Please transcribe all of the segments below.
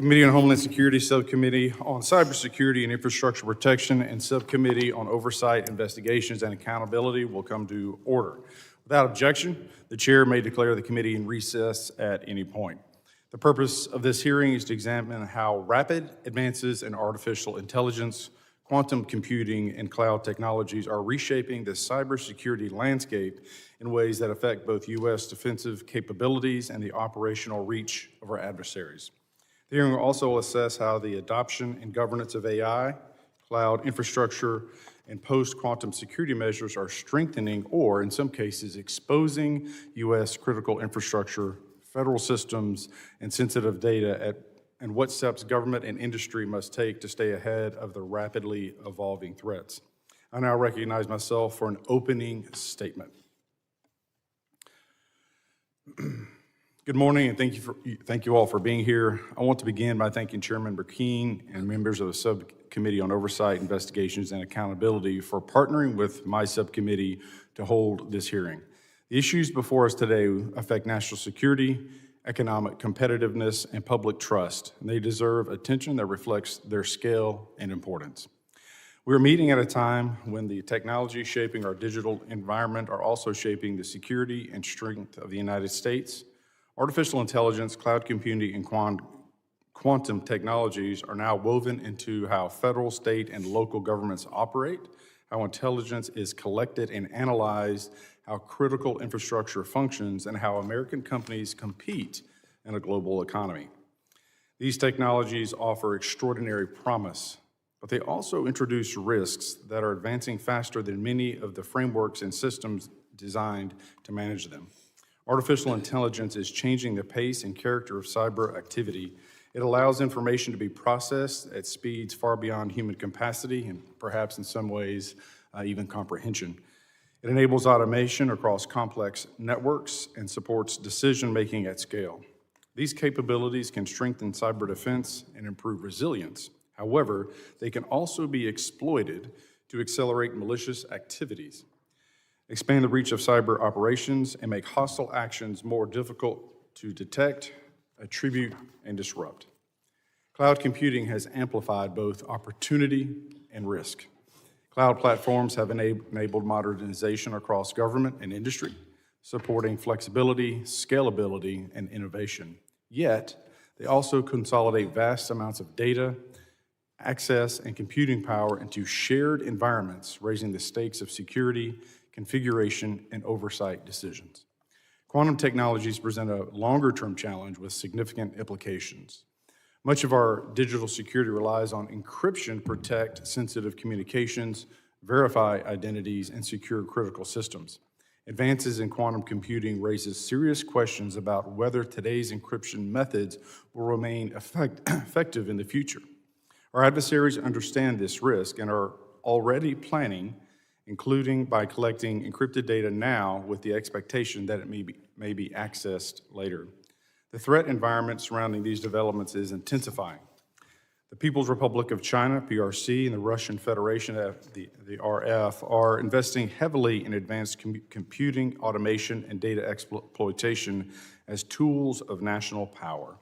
Committee on Homeland Security, Subcommittee on Cybersecurity and Infrastructure Protection, and Subcommittee on Oversight, Investigations, and Accountability will come to order. Without objection, the Chair may declare the committee in recess at any point. The purpose of this hearing is to examine how rapid advances in artificial intelligence, quantum computing, and cloud technologies are reshaping the cybersecurity landscape in ways that affect both U.S. defensive capabilities and the operational reach of our adversaries. The hearing will also assess how the adoption and governance of AI, cloud infrastructure, and post-quantum security measures are strengthening or, in some cases, exposing U.S. critical infrastructure, federal systems, and sensitive data, and what steps government and industry must take to stay ahead of the rapidly evolving threats. I now recognize myself for an opening statement. Good morning, and thank you all for being here. I want to begin by thanking Chairman Burkeen and members of the Subcommittee on Oversight, Investigations, and Accountability for partnering with my subcommittee to hold this hearing. The issues before us today affect national security, economic competitiveness, and public trust, and they deserve attention that reflects their scale and importance. We're meeting at a time when the technologies shaping our digital environment are also shaping the security and strength of the United States. Artificial intelligence, cloud computing, and quantum technologies are now woven into how federal, state, and local governments operate, how intelligence is collected and analyzed, how critical infrastructure functions, and how American companies compete in a global economy. These technologies offer extraordinary promise, but they also introduce risks that are advancing faster than many of the frameworks and systems designed to manage them. Artificial intelligence is changing the pace and character of cyber activity. It allows information to be processed at speeds far beyond human capacity and perhaps in some ways even comprehension. It enables automation across complex networks and supports decision-making at scale. These capabilities can strengthen cyber defense and improve resilience. However, they can also be exploited to accelerate malicious activities, expand the reach of cyber operations, and make hostile actions more difficult to detect, attribute, and disrupt. Cloud computing has amplified both opportunity and risk. Cloud platforms have enabled modernization across government and industry, supporting flexibility, scalability, and innovation. Yet, they also consolidate vast amounts of data, access, and computing power into shared environments, raising the stakes of security, configuration, and oversight decisions. Quantum technologies present a longer-term challenge with significant implications. Much of our digital security relies on encryption to protect sensitive communications, verify identities, and secure critical systems. Advances in quantum computing raises serious questions about whether today's encryption methods will remain effective in the future. Our adversaries understand this risk and are already planning, including by collecting encrypted data now with the expectation that it may be accessed later. The threat environment surrounding these developments is intensifying. The People's Republic of China, PRC, and the Russian Federation, the RF, are investing heavily in advanced computing, automation, and data exploitation as tools of national power.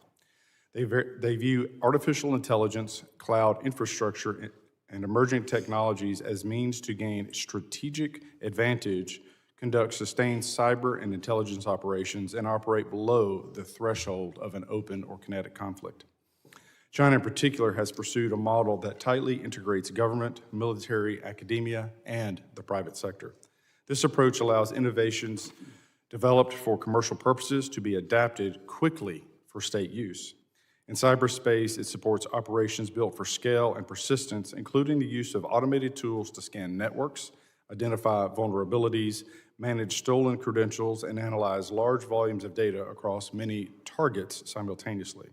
They view artificial intelligence, cloud infrastructure, and emerging technologies as means to gain strategic advantage, conduct sustained cyber and intelligence operations, and operate below the threshold of an open or kinetic conflict. China in particular has pursued a model that tightly integrates government, military, academia, and the private sector. This approach allows innovations developed for commercial purposes to be adapted quickly for state use. In cyberspace, it supports operations built for scale and persistence, including the use of automated tools to scan networks, identify vulnerabilities, manage stolen credentials, and analyze large volumes of data across many targets simultaneously.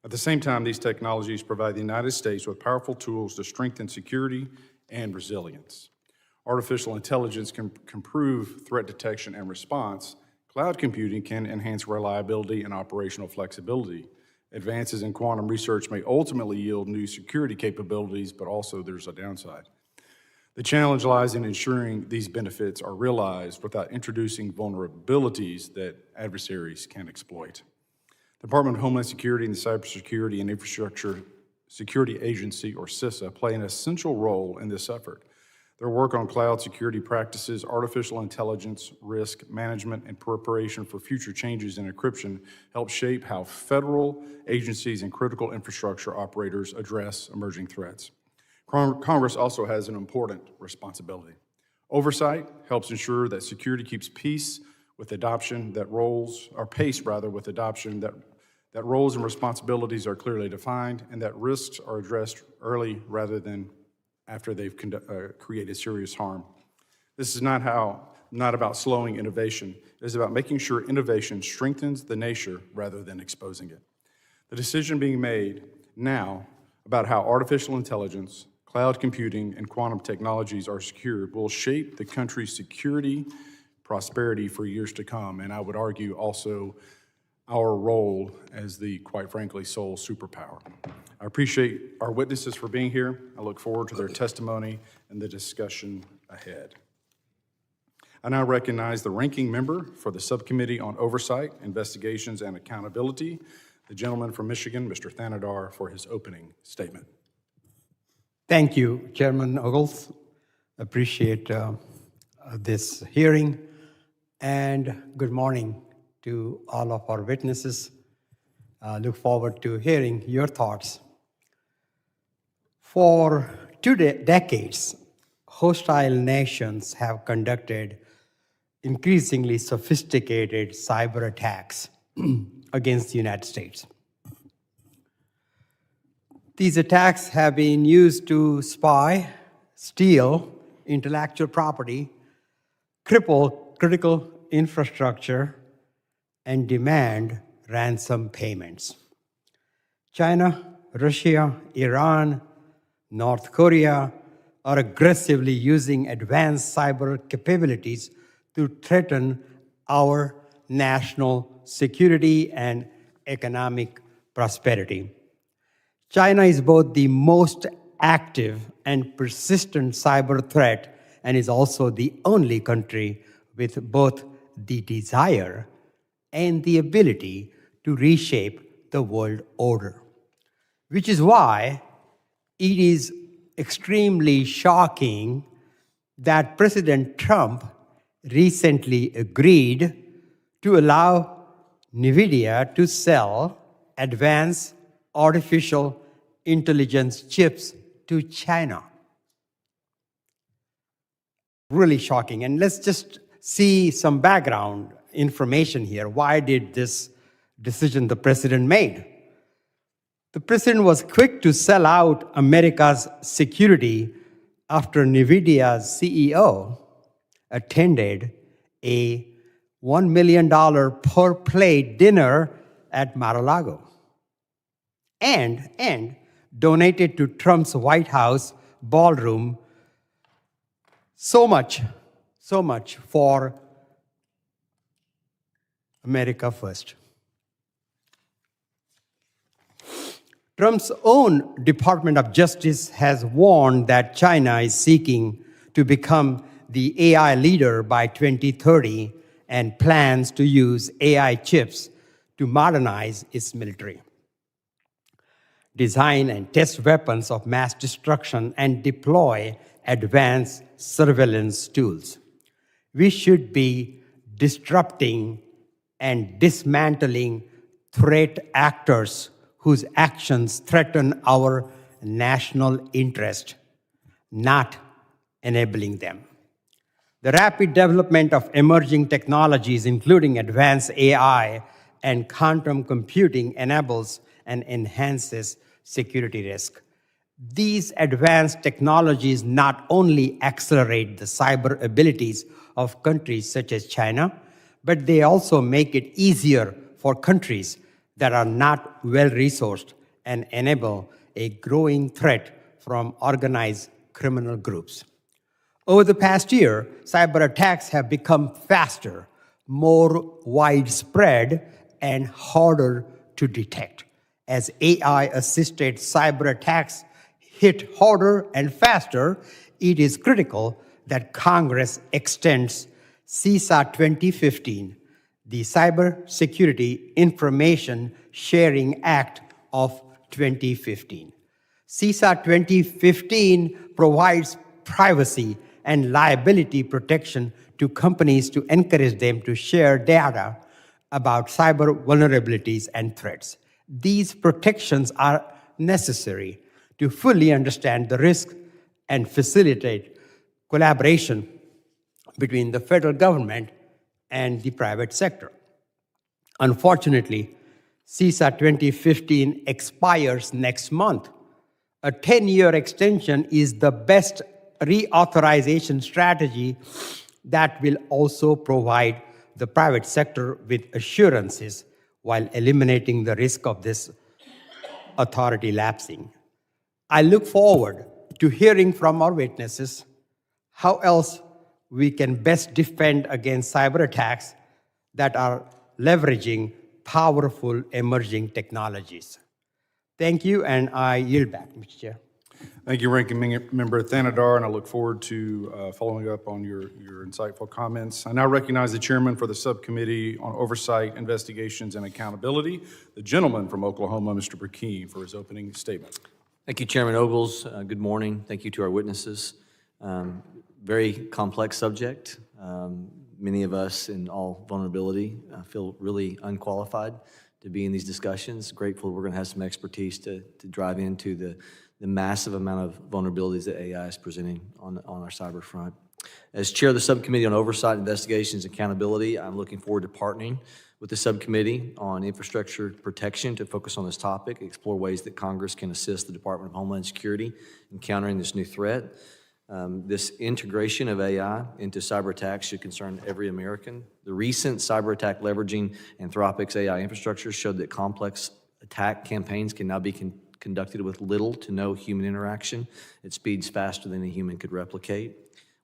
At the same time, these technologies provide the United States with powerful tools to strengthen security and resilience. Artificial intelligence can improve threat detection and response. Cloud computing can enhance reliability and operational flexibility. Advances in quantum research may ultimately yield new security capabilities, but also there's a downside. The challenge lies in ensuring these benefits are realized without introducing vulnerabilities that adversaries can exploit. The Department of Homeland Security and the Cybersecurity and Infrastructure Security Agency, or CISA, play an essential role in this effort. Their work on cloud security practices, artificial intelligence, risk management, and preparation for future changes in encryption help shape how federal agencies and critical infrastructure operators address emerging threats. Congress also has an important responsibility. Oversight helps ensure that security keeps pace with adoption, that roles and responsibilities are clearly defined, and that risks are addressed early rather than after they've created serious harm. This is not about slowing innovation. It is about making sure innovation strengthens the nation rather than exposing it. The decision being made now about how artificial intelligence, cloud computing, and quantum technologies are secured will shape the country's security, prosperity for years to come, and I would argue also our role as the, quite frankly, sole superpower. I appreciate our witnesses for being here. I look forward to their testimony and the discussion ahead. I now recognize the ranking member for the Subcommittee on Oversight, Investigations, and Accountability, the gentleman from Michigan, Mr. Thanadar, for his opening statement. Thank you, Chairman Ogles. Appreciate this hearing, and good morning to all of our witnesses. Look forward to hearing your thoughts. For 2 decades, hostile nations have conducted increasingly sophisticated cyber attacks against the United States. These attacks have been used to spy, steal intellectual property, cripple critical infrastructure, and demand ransom payments. China, Russia, Iran, North Korea are aggressively using advanced cyber capabilities to threaten our national security and economic prosperity. China is both the most active and persistent cyber threat and is also the only country with both the desire and the ability to reshape the world order, which is why it is extremely shocking that President Trump recently agreed to allow NVIDIA to sell advanced artificial intelligence chips to China. Really shocking. And let's just see some background information here. Why did this decision the president made? The president was quick to sell out America's security after NVIDIA's CEO attended a $1 million per plate dinner at Mar-a-Lago and donated to Trump's White House ballroom so much for America First. Trump's own Department of Justice has warned that China is seeking to become the AI leader by 2030 and plans to use AI chips to modernize its military, design and test weapons of mass destruction, and deploy advanced surveillance tools. We should be disrupting and dismantling threat actors whose actions threaten our national interest, not enabling them. The rapid development of emerging technologies, including advanced AI and quantum computing, enables and enhances security risk. These advanced technologies not only accelerate the cyber abilities of countries such as China, but they also make it easier for countries that are not well-resourced and enable a growing threat from organized criminal groups. Over the past year, cyber attacks have become faster, more widespread, and harder to detect. As AI-assisted cyber attacks hit harder and faster, it is critical that Congress extends CISA 2015, the Cybersecurity Information Sharing Act of 2015. CISA 2015 provides privacy and liability protection to companies to encourage them to share data about cyber vulnerabilities and threats. These protections are necessary to fully understand the risk and facilitate collaboration between the federal government and the private sector. Unfortunately, CISA 2015 expires next month. A 10-year extension is the best reauthorization strategy that will also provide the private sector with assurances while eliminating the risk of this authority lapsing. I look forward to hearing from our witnesses how else we can best defend against cyber attacks that are leveraging powerful emerging technologies. Thank you, and I yield back, Mr. Chair. Thank you, Ranking Member Thanadar, and I look forward to following up on your insightful comments. I now recognize the chairman for the Subcommittee on Oversight, Investigations, and Accountability, the gentleman from Oklahoma, Mr. Burkeen, for his opening statement. Thank you, Chairman Ogles. Good morning. Thank you to our witnesses. Very complex subject. Many of us, in all vulnerability, feel really unqualified to be in these discussions. Grateful we're going to have some expertise to drive into the massive amount of vulnerabilities that AI is presenting on our cyber front. As chair of the Subcommittee on Oversight, Investigations, and Accountability, I'm looking forward to partnering with the Subcommittee on Infrastructure Protection to focus on this topic, explore ways that Congress can assist the Department of Homeland Security in countering this new threat. This integration of AI into cyber attacks should concern every American. The recent cyber attack leveraging Anthropic's AI infrastructure showed that complex attack campaigns can now be conducted with little to no human interaction at speeds faster than a human could replicate.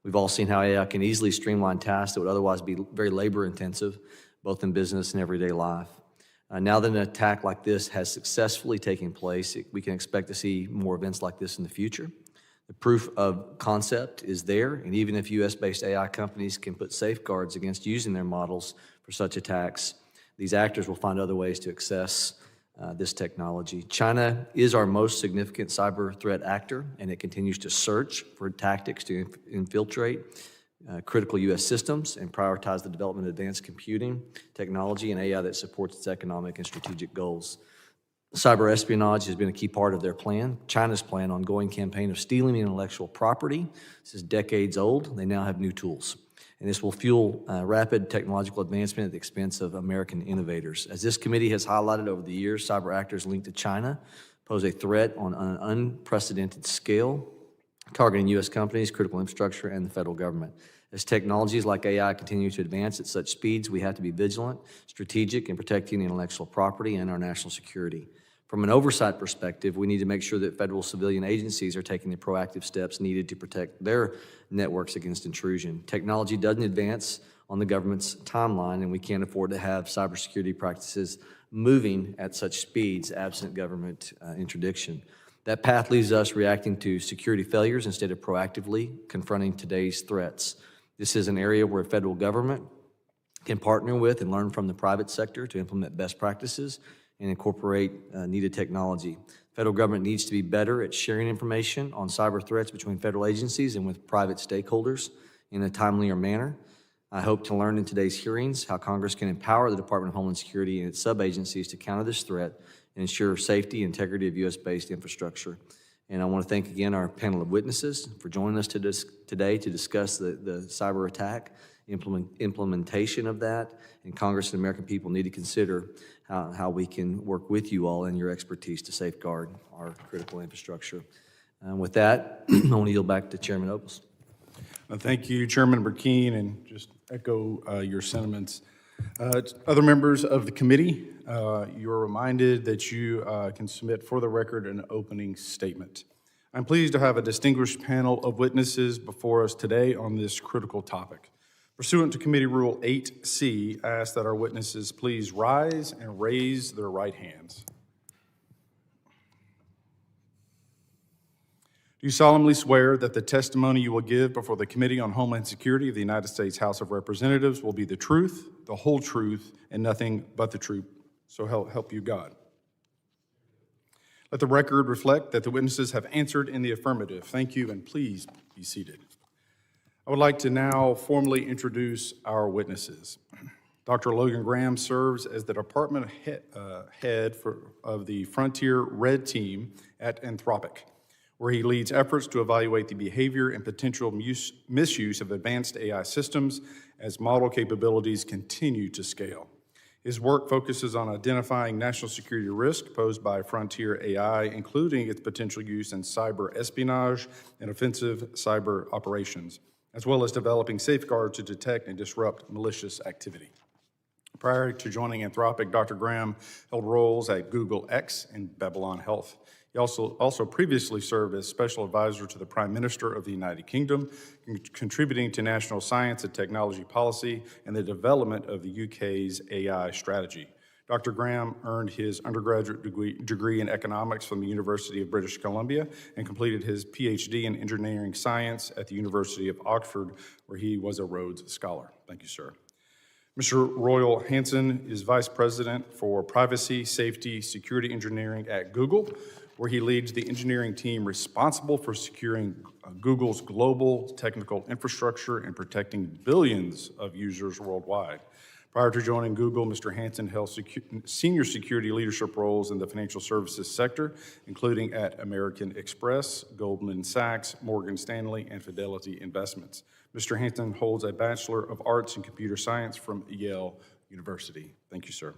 We've all seen how AI can easily streamline tasks that would otherwise be very labor-intensive, both in business and everyday life. Now that an attack like this has successfully taken place, we can expect to see more events like this in the future. The proof of concept is there, and even if US-based AI companies can put safeguards against using their models for such attacks, these actors will find other ways to access this technology. China is our most significant cyber threat actor, and it continues to search for tactics to infiltrate critical U.S. systems and prioritize the development of advanced computing technology and AI that supports its economic and strategic goals. Cyber espionage has been a key part of their plan. China's plan, ongoing campaign of stealing intellectual property. This is decades old. They now have new tools. And this will fuel rapid technological advancement at the expense of American innovators. As this committee has highlighted over the years, cyber actors linked to China pose a threat on an unprecedented scale, targeting U.S. companies, critical infrastructure, and the federal government. As technologies like AI continue to advance at such speeds, we have to be vigilant, strategic in protecting intellectual property and our national security. From an oversight perspective, we need to make sure that federal civilian agencies are taking the proactive steps needed to protect their networks against intrusion. Technology doesn't advance on the government's timeline, and we can't afford to have cybersecurity practices moving at such speeds absent government interdiction. That path leaves us reacting to security failures instead of proactively confronting today's threats. This is an area where federal government can partner with and learn from the private sector to implement best practices and incorporate needed technology. Federal government needs to be better at sharing information on cyber threats between federal agencies and with private stakeholders in a timelier manner. I hope to learn in today's hearings how Congress can empower the Department of Homeland Security and its sub-agencies to counter this threat and ensure safety and integrity of U.S.-based infrastructure. And I want to thank again our panel of witnesses for joining us today to discuss the cyber attack, implementation of that, and Congress and American people need to consider how we can work with you all and your expertise to safeguard our critical infrastructure. With that, I want to yield back to Chairman Ogles. Thank you, Chairman Burkeen, and just echo your sentiments. Other members of the committee, you are reminded that you can submit for the record an opening statement. I'm pleased to have a distinguished panel of witnesses before us today on this critical topic. Pursuant to Committee Rule 8C, I ask that our witnesses please rise and raise their right hands. Do you solemnly swear that the testimony you will give before the Committee on Homeland Security of the United States House of Representatives will be the truth, the whole truth, and nothing but the truth? So help you God. Let the record reflect that the witnesses have answered in the affirmative. Thank you, and please be seated. I would like to now formally introduce our witnesses. Dr. Logan Graham serves as the department head of the Frontier Red Team at Anthropic, where he leads efforts to evaluate the behavior and potential misuse of advanced AI systems as model capabilities continue to scale. His work focuses on identifying national security risk posed by frontier AI, including its potential use in cyber espionage and offensive cyber operations, as well as developing safeguards to detect and disrupt malicious activity. Prior to joining Anthropic, Dr. Graham held roles at Google X and Babylon Health. He also previously served as special advisor to the Prime Minister of the United Kingdom, contributing to national science and technology policy and the development of the UK's AI strategy. Dr. Graham earned his undergraduate degree in economics from the University of British Columbia and completed his PhD in engineering science at the University of Oxford, where he was a Rhodes Scholar. Thank you, sir. Mr. Royal Hansen is Vice President for Privacy, Safety, Security Engineering at Google, where he leads the engineering team responsible for securing Google's global technical infrastructure and protecting billions of users worldwide. Prior to joining Google, Mr. Hansen held senior security leadership roles in the financial services sector, including at American Express, Goldman Sachs, Morgan Stanley, and Fidelity Investments. Mr. Hansen holds a Bachelor of Arts in Computer Science from Yale University. Thank you, sir.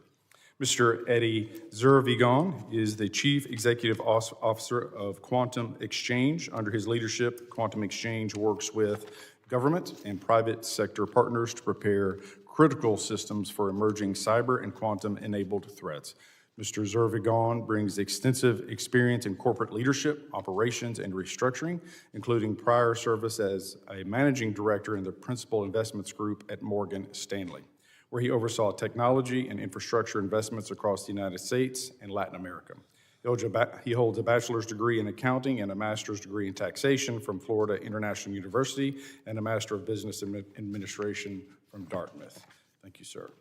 Mr. Eddie Zurvigon is the Chief Executive Officer of Quantum Exchange. Under his leadership, Quantum Exchange works with government and private sector partners to prepare critical systems for emerging cyber and quantum-enabled threats. Mr. Zurvigon brings extensive experience in corporate leadership, operations, and restructuring, including prior service as a managing director in the Principal Investments Group at Morgan Stanley, where he oversaw technology and infrastructure investments across the United States and Latin America. He holds a bachelor's degree in accounting and a master's degree in taxation from Florida International University and a Master of Business Administration from Dartmouth. Thank you, sir.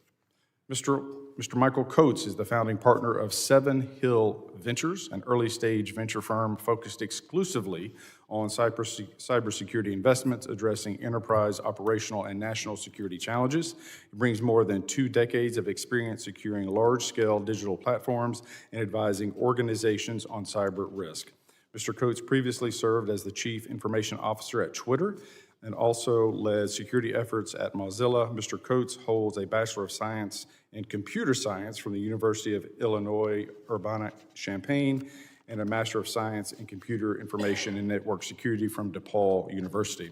Mr. Michael Coates is the founding partner of Seven Hill Ventures, an early-stage venture firm focused exclusively on cybersecurity investments addressing enterprise, operational, and national security challenges. It brings more than 2 decades of experience securing large-scale digital platforms and advising organizations on cyber risk. Mr. Coates previously served as the Chief Information Officer at Twitter and also led security efforts at Mozilla. Mr. Coates holds a Bachelor of Science in Computer Science from the University of Illinois Urbana-Champaign and a Master of Science in Computer Information and Network Security from DePaul University.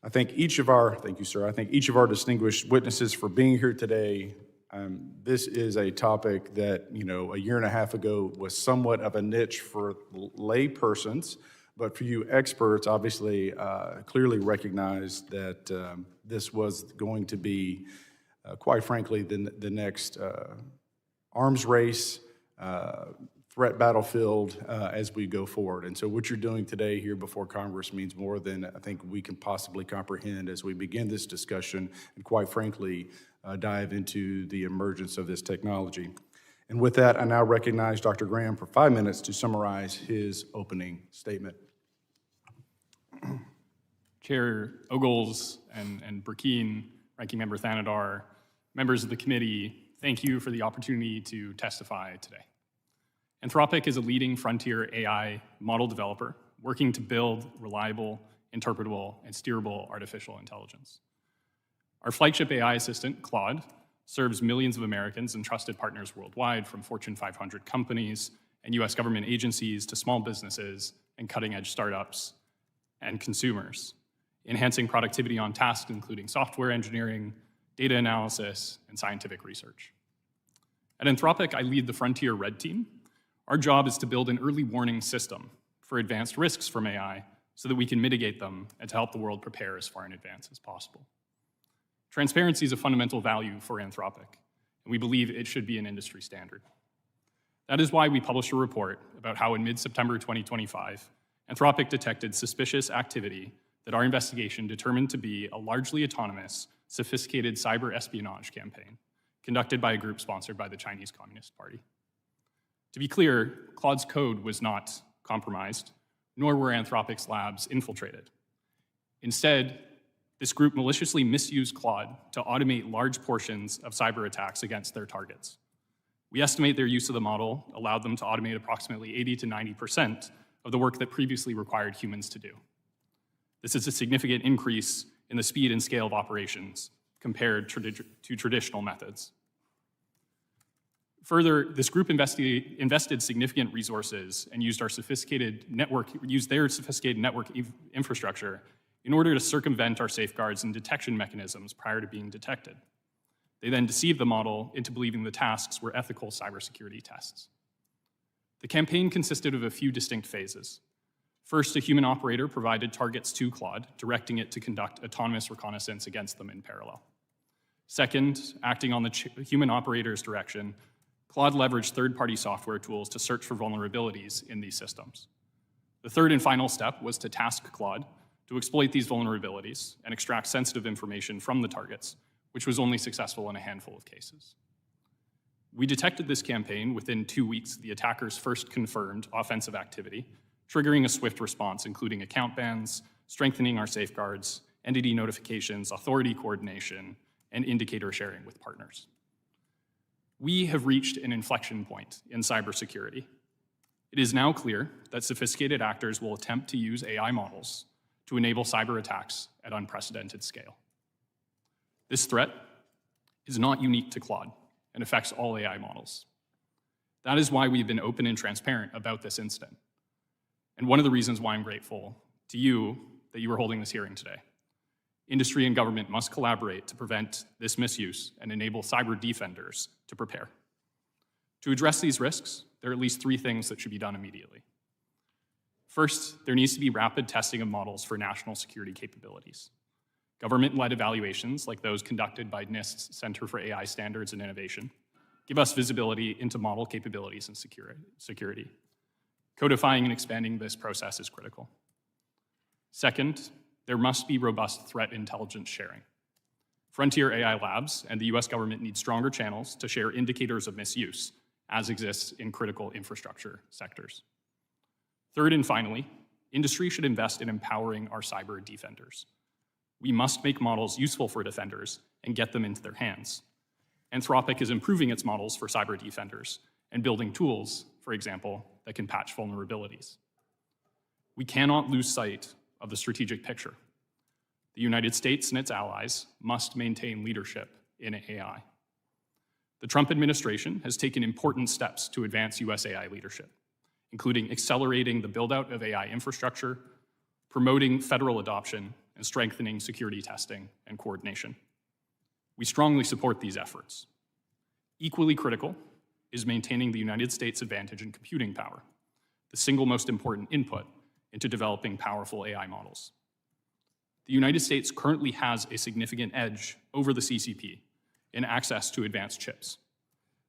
Thank you, sir. I thank each of our distinguished witnesses for being here today. This is a topic that, a year and a half ago was somewhat of a niche for lay persons, but for you experts, obviously, clearly recognized that this was going to be, quite frankly, the next arms race, threat battlefield as we go forward. And so what you're doing today here before Congress means more than I think we can possibly comprehend as we begin this discussion and, quite frankly, dive into the emergence of this technology. And with that, I now recognize Dr. Graham for 5 minutes to summarize his opening statement. Chair Ogles and Burkeen, Ranking Member Thanadar, members of the committee, thank you for the opportunity to testify today. Anthropic is a leading frontier AI model developer working to build reliable, interpretable, and steerable artificial intelligence. Our flagship AI assistant, Claude, serves millions of Americans and trusted partners worldwide, from Fortune 500 companies and US government agencies to small businesses and cutting-edge startups and consumers, enhancing productivity on tasks including software engineering, data analysis, and scientific research. At Anthropic, I lead the Frontier Red Team. Our job is to build an early warning system for advanced risks from AI so that we can mitigate them and to help the world prepare as far in advance as possible. Transparency is a fundamental value for Anthropic, and we believe it should be an industry standard. That is why we published a report about how in mid-September 2025, Anthropic detected suspicious activity that our investigation determined to be a largely autonomous, sophisticated cyber espionage campaign conducted by a group sponsored by the Chinese Communist Party. To be clear, Claude's code was not compromised, nor were Anthropic's labs infiltrated. Instead, this group maliciously misused Claude to automate large portions of cyber attacks against their targets. We estimate their use of the model allowed them to automate approximately 80 to 90% of the work that previously required humans to do. This is a significant increase in the speed and scale of operations compared to traditional methods. Further, this group invested significant resources and used their sophisticated network infrastructure in order to circumvent our safeguards and detection mechanisms prior to being detected. They then deceived the model into believing the tasks were ethical cybersecurity tests. The campaign consisted of a few distinct phases. First, a human operator provided targets to Claude, directing it to conduct autonomous reconnaissance against them in parallel. Second, acting on the human operator's direction, Claude leveraged third-party software tools to search for vulnerabilities in these systems. The third and final step was to task Claude to exploit these vulnerabilities and extract sensitive information from the targets, which was only successful in a handful of cases. We detected this campaign within 2 weeks of the attackers' first confirmed offensive activity, triggering a swift response, including account bans, strengthening our safeguards, entity notifications, authority coordination, and indicator sharing with partners. We have reached an inflection point in cybersecurity. It is now clear that sophisticated actors will attempt to use AI models to enable cyber attacks at unprecedented scale. This threat is not unique to Claude and affects all AI models. That is why we've been open and transparent about this incident. And one of the reasons why I'm grateful to you that you are holding this hearing today. Industry and government must collaborate to prevent this misuse and enable cyber defenders to prepare. To address these risks, there are at least 3 things that should be done immediately. First, there needs to be rapid testing of models for national security capabilities. Government-led evaluations, like those conducted by NIST's Center for AI Standards and Innovation, give us visibility into model capabilities and security. Codifying and expanding this process is critical. Second, there must be robust threat intelligence sharing. Frontier AI labs and the US government need stronger channels to share indicators of misuse, as exists in critical infrastructure sectors. Third and finally, industry should invest in empowering our cyber defenders. We must make models useful for defenders and get them into their hands. Anthropic is improving its models for cyber defenders and building tools, for example, that can patch vulnerabilities. We cannot lose sight of the strategic picture. The United States and its allies must maintain leadership in AI. The Trump administration has taken important steps to advance US AI leadership, including accelerating the build-out of AI infrastructure, promoting federal adoption, and strengthening security testing and coordination. We strongly support these efforts. Equally critical is maintaining the United States' advantage in computing power, the single most important input into developing powerful AI models. The United States currently has a significant edge over the CCP in access to advanced chips.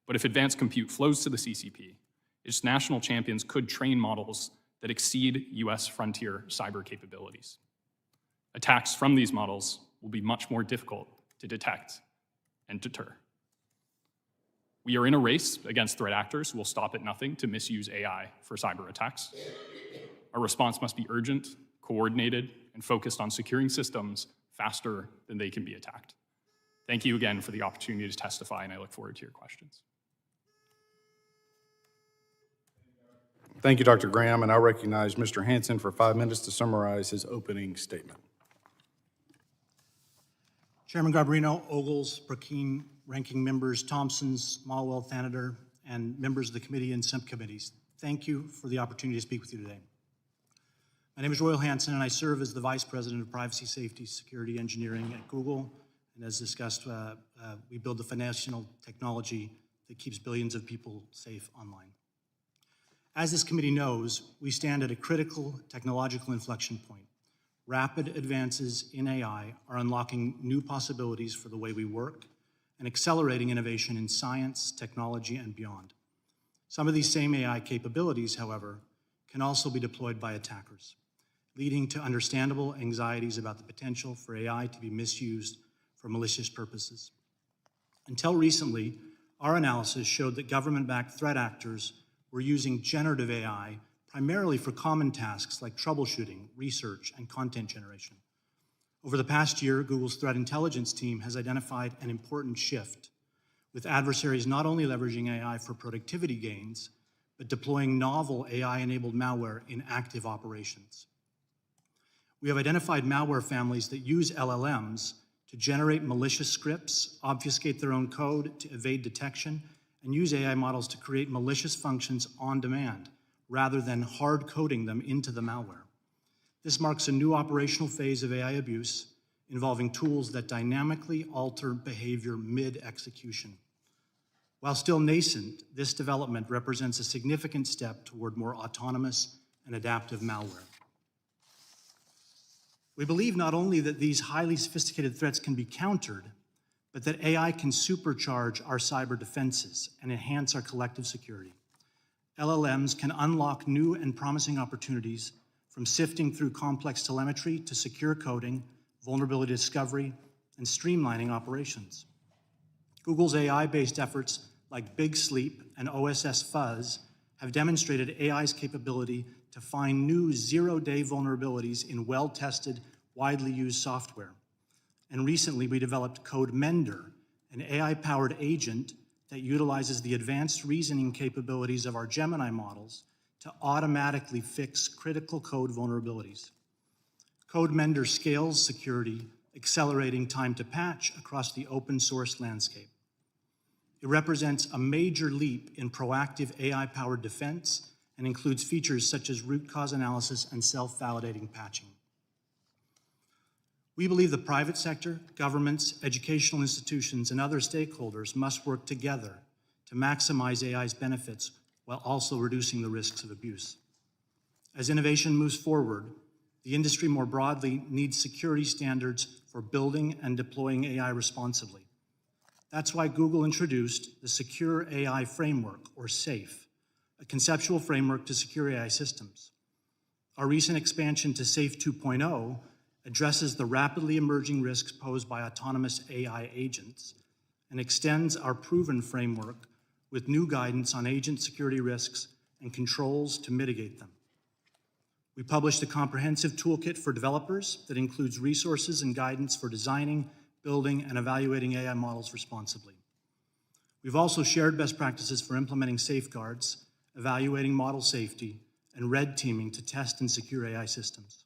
But if advanced compute flows to the CCP, its national champions could train models that exceed US frontier cyber capabilities. Attacks from these models will be much more difficult to detect and deter. We are in a race against threat actors who will stop at nothing to misuse AI for cyber attacks. Our response must be urgent, coordinated, and focused on securing systems faster than they can be attacked. Thank you again for the opportunity to testify, and I look forward to your questions. Thank you, Dr. Graham, and I recognize Mr. Hansen for 5 minutes to summarize his opening statement. Chairman Garbarino, Ogles, Burkeen, ranking members Thompson, Smallwell, Thanader, and members of the committee and subcommittees. Thank you for the opportunity to speak with you today. My name is Royal Hansen, and I serve as the Vice President of Privacy, Safety, Security Engineering at Google. And as discussed, we build the foundational technology that keeps billions of people safe online. As this committee knows, we stand at a critical technological inflection point. Rapid advances in AI are unlocking new possibilities for the way we work and accelerating innovation in science, technology, and beyond. Some of these same AI capabilities, however, can also be deployed by attackers, leading to understandable anxieties about the potential for AI to be misused for malicious purposes. Until recently, our analysis showed that government-backed threat actors were using generative AI primarily for common tasks like troubleshooting, research, and content generation. Over the past year, Google's threat intelligence team has identified an important shift, with adversaries not only leveraging AI for productivity gains, but deploying novel AI-enabled malware in active operations. We have identified malware families that use LLMs to generate malicious scripts, obfuscate their own code to evade detection, and use AI models to create malicious functions on demand, rather than hard coding them into the malware. This marks a new operational phase of AI abuse involving tools that dynamically alter behavior mid-execution. While still nascent, this development represents a significant step toward more autonomous and adaptive malware. We believe not only that these highly sophisticated threats can be countered, but that AI can supercharge our cyber defenses and enhance our collective security. LLMs can unlock new and promising opportunities, from sifting through complex telemetry to secure coding, vulnerability discovery, and streamlining operations. Google's AI-based efforts like Big Sleep and OSS Fuzz have demonstrated AI's capability to find new zero-day vulnerabilities in well-tested, widely used software. And recently, we developed CodeMender, an AI-powered agent that utilizes the advanced reasoning capabilities of our Gemini models to automatically fix critical code vulnerabilities. CodeMender scales security, accelerating time to patch across the open source landscape. It represents a major leap in proactive AI-powered defense and includes features such as root cause analysis and self-validating patching. We believe the private sector, governments, educational institutions, and other stakeholders must work together to maximize AI's benefits while also reducing the risks of abuse. As innovation moves forward, the industry more broadly needs security standards for building and deploying AI responsibly. That's why Google introduced the Secure AI Framework, or SAFE, a conceptual framework to secure AI systems. Our recent expansion to SAFE 2.0 addresses the rapidly emerging risks posed by autonomous AI agents and extends our proven framework with new guidance on agent security risks and controls to mitigate them. We published a comprehensive toolkit for developers that includes resources and guidance for designing, building, and evaluating AI models responsibly. We've also shared best practices for implementing safeguards, evaluating model safety, and red teaming to test and secure AI systems.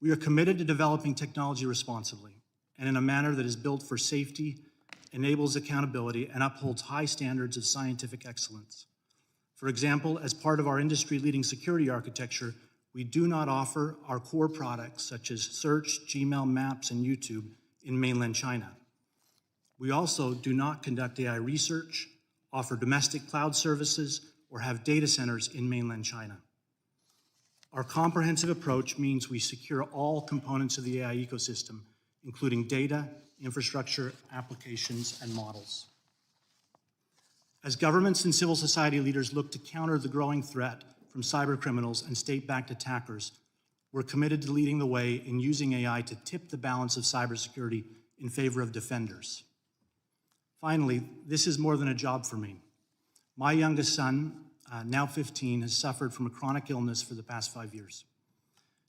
We are committed to developing technology responsibly and in a manner that is built for safety, enables accountability, and upholds high standards of scientific excellence. For example, as part of our industry-leading security architecture, we do not offer our core products such as Search, Gmail, Maps, and YouTube in mainland China. We also do not conduct AI research, offer domestic cloud services, or have data centers in mainland China. Our comprehensive approach means we secure all components of the AI ecosystem, including data, infrastructure, applications, and models. As governments and civil society leaders look to counter the growing threat from cyber criminals and state-backed attackers, we're committed to leading the way in using AI to tip the balance of cybersecurity in favor of defenders. Finally, this is more than a job for me. My youngest son, now 15, has suffered from a chronic illness for the past 5 years,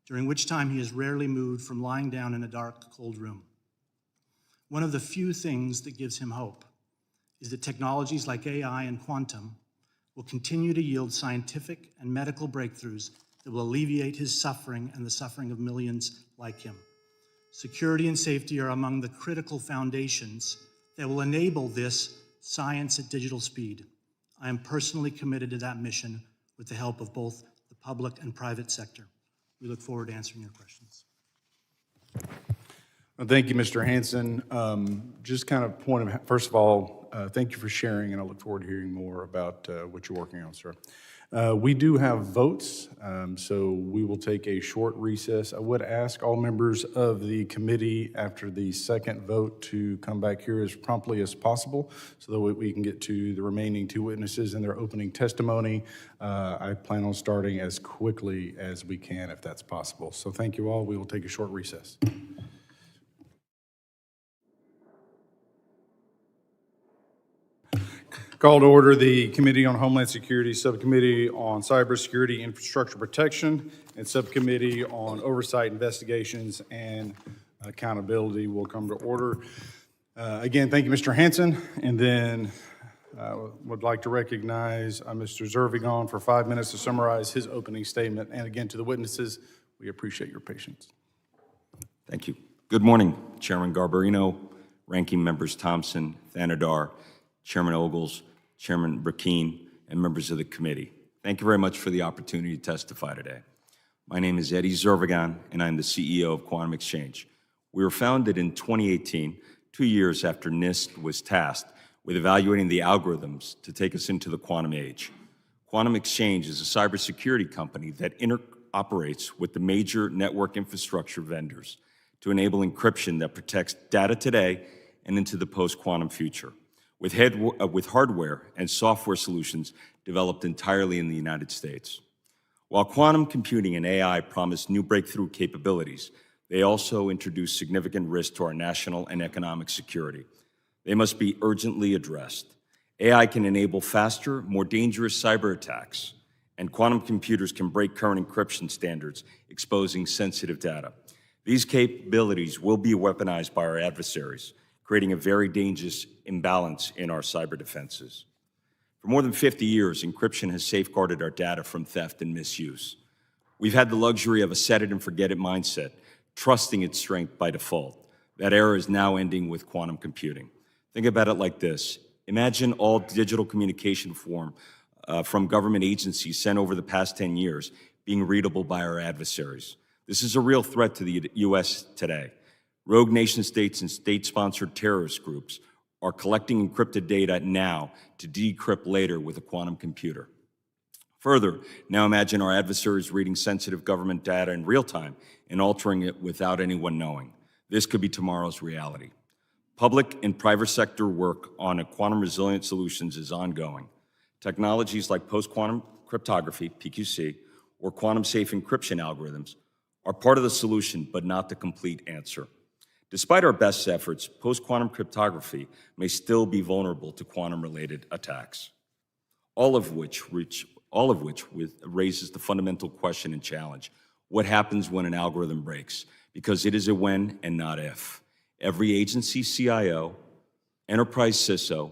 during which time he has rarely moved from lying down in a dark, cold room. One of the few things that gives him hope is that technologies like AI and quantum will continue to yield scientific and medical breakthroughs that will alleviate his suffering and the suffering of millions like him. Security and safety are among the critical foundations that will enable this science at digital speed. I am personally committed to that mission with the help of both the public and private sector. We look forward to answering your questions. Well, thank you, Mr. Hansen. Just kind of first of all, thank you for sharing, and I look forward to hearing more about what you're working on, sir. We do have votes, so we will take a short recess. I would ask all members of the committee after the second vote to come back here as promptly as possible so that we can get to the remaining two witnesses and their opening testimony. I plan on starting as quickly as we can if that's possible. So thank you all. We will take a short recess. Call to order the Committee on Homeland Security, Subcommittee on Cybersecurity Infrastructure Protection, and Subcommittee on Oversight, Investigations, and Accountability will come to order. Again, thank you, Mr. Hanson. And then would like to recognize Mr. Zervigon for 5 minutes to summarize his opening statement. And again, to the witnesses, we appreciate your patience. Thank you. Good morning, Chairman Garbarino, Ranking Members Thompson, Thanadar, Chairman Ogles, Chairman Burkeen, and members of the committee. Thank you very much for the opportunity to testify today. My name is Eddie Zervigon, and I'm the CEO of Quantum Exchange. We were founded in 2018, 2 years after NIST was tasked with evaluating the algorithms to take us into the quantum age. Quantum Exchange is a cybersecurity company that interoperates with the major network infrastructure vendors to enable encryption that protects data today and into the post-quantum future, with hardware and software solutions developed entirely in the United States. While quantum computing and AI promise new breakthrough capabilities, they also introduce significant risk to our national and economic security. They must be urgently addressed. AI can enable faster, more dangerous cyber attacks, and quantum computers can break current encryption standards, exposing sensitive data. These capabilities will be weaponized by our adversaries, creating a very dangerous imbalance in our cyber defenses. For more than 50 years, encryption has safeguarded our data from theft and misuse. We've had the luxury of a set-it-and-forget-it mindset, trusting its strength by default. That era is now ending with quantum computing. Think about it like this. Imagine all digital communication from government agencies sent over the past 10 years being readable by our adversaries. This is a real threat to the U.S. today. Rogue nation-states and state-sponsored terrorist groups are collecting encrypted data now to decrypt later with a quantum computer. Further, now imagine our adversaries reading sensitive government data in real time and altering it without anyone knowing. This could be tomorrow's reality. Public and private sector work on quantum resilient solutions is ongoing. Technologies like post-quantum cryptography, PQC, or quantum-safe encryption algorithms are part of the solution, but not the complete answer. Despite our best efforts, post-quantum cryptography may still be vulnerable to quantum-related attacks, all of which raises the fundamental question and challenge. What happens when an algorithm breaks? Because it is a when and not if. Every agency CIO, enterprise CISO,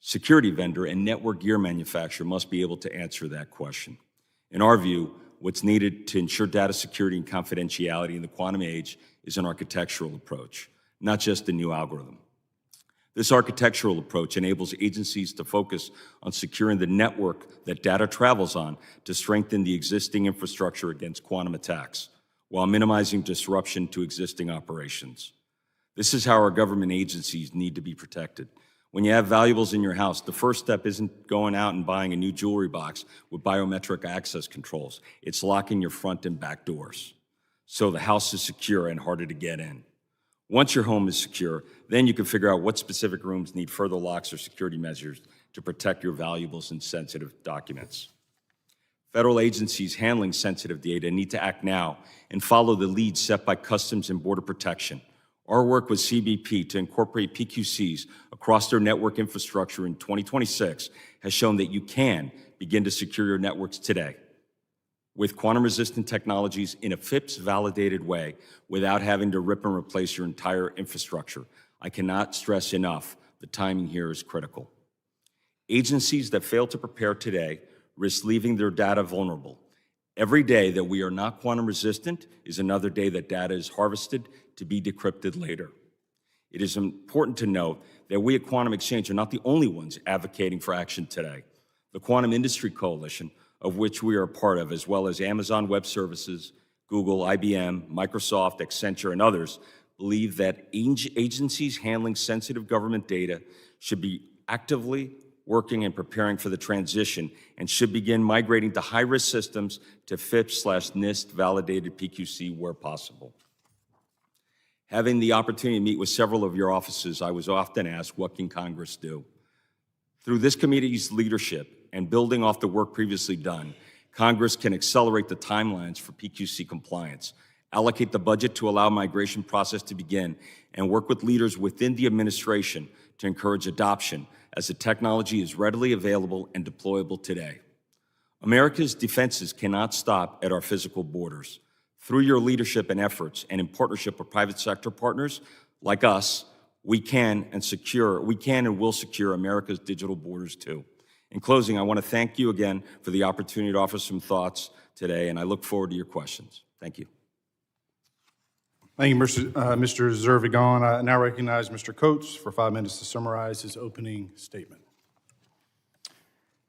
security vendor, and network gear manufacturer must be able to answer that question. In our view, what's needed to ensure data security and confidentiality in the quantum age is an architectural approach, not just a new algorithm. This architectural approach enables agencies to focus on securing the network that data travels on to strengthen the existing infrastructure against quantum attacks, while minimizing disruption to existing operations. This is how our government agencies need to be protected. When you have valuables in your house, the first step isn't going out and buying a new jewelry box with biometric access controls. It's locking your front and back doors, so the house is secure and harder to get in. Once your home is secure, then you can figure out what specific rooms need further locks or security measures to protect your valuables and sensitive documents. Federal agencies handling sensitive data need to act now and follow the lead set by Customs and Border Protection. Our work with CBP to incorporate PQCs across their network infrastructure in 2026 has shown that you can begin to secure your networks today with quantum-resistant technologies in a FIPS-validated way without having to rip and replace your entire infrastructure. I cannot stress enough, the timing here is critical. Agencies that fail to prepare today risk leaving their data vulnerable. Every day that we are not quantum resistant is another day that data is harvested to be decrypted later. It is important to note that we at Quantum Exchange are not the only ones advocating for action today. The Quantum Industry Coalition, of which we are a part of, as well as Amazon Web Services, Google, IBM, Microsoft, Accenture, and others, believe that agencies handling sensitive government data should be actively working and preparing for the transition and should begin migrating to high-risk systems to FIPS/NIST validated PQC where possible. Having the opportunity to meet with several of your offices, I was often asked, what can Congress do? Through this committee's leadership and building off the work previously done, Congress can accelerate the timelines for PQC compliance, allocate the budget to allow migration process to begin, and work with leaders within the administration to encourage adoption as the technology is readily available and deployable today. America's defenses cannot stop at our physical borders. Through your leadership and efforts, and in partnership with private sector partners like us, we can and will secure America's digital borders too. In closing, I want to thank you again for the opportunity to offer some thoughts today, and I look forward to your questions. Thank you. Thank you, Mr. Zervigon. I now recognize Mr. Coates for 5 minutes to summarize his opening statement.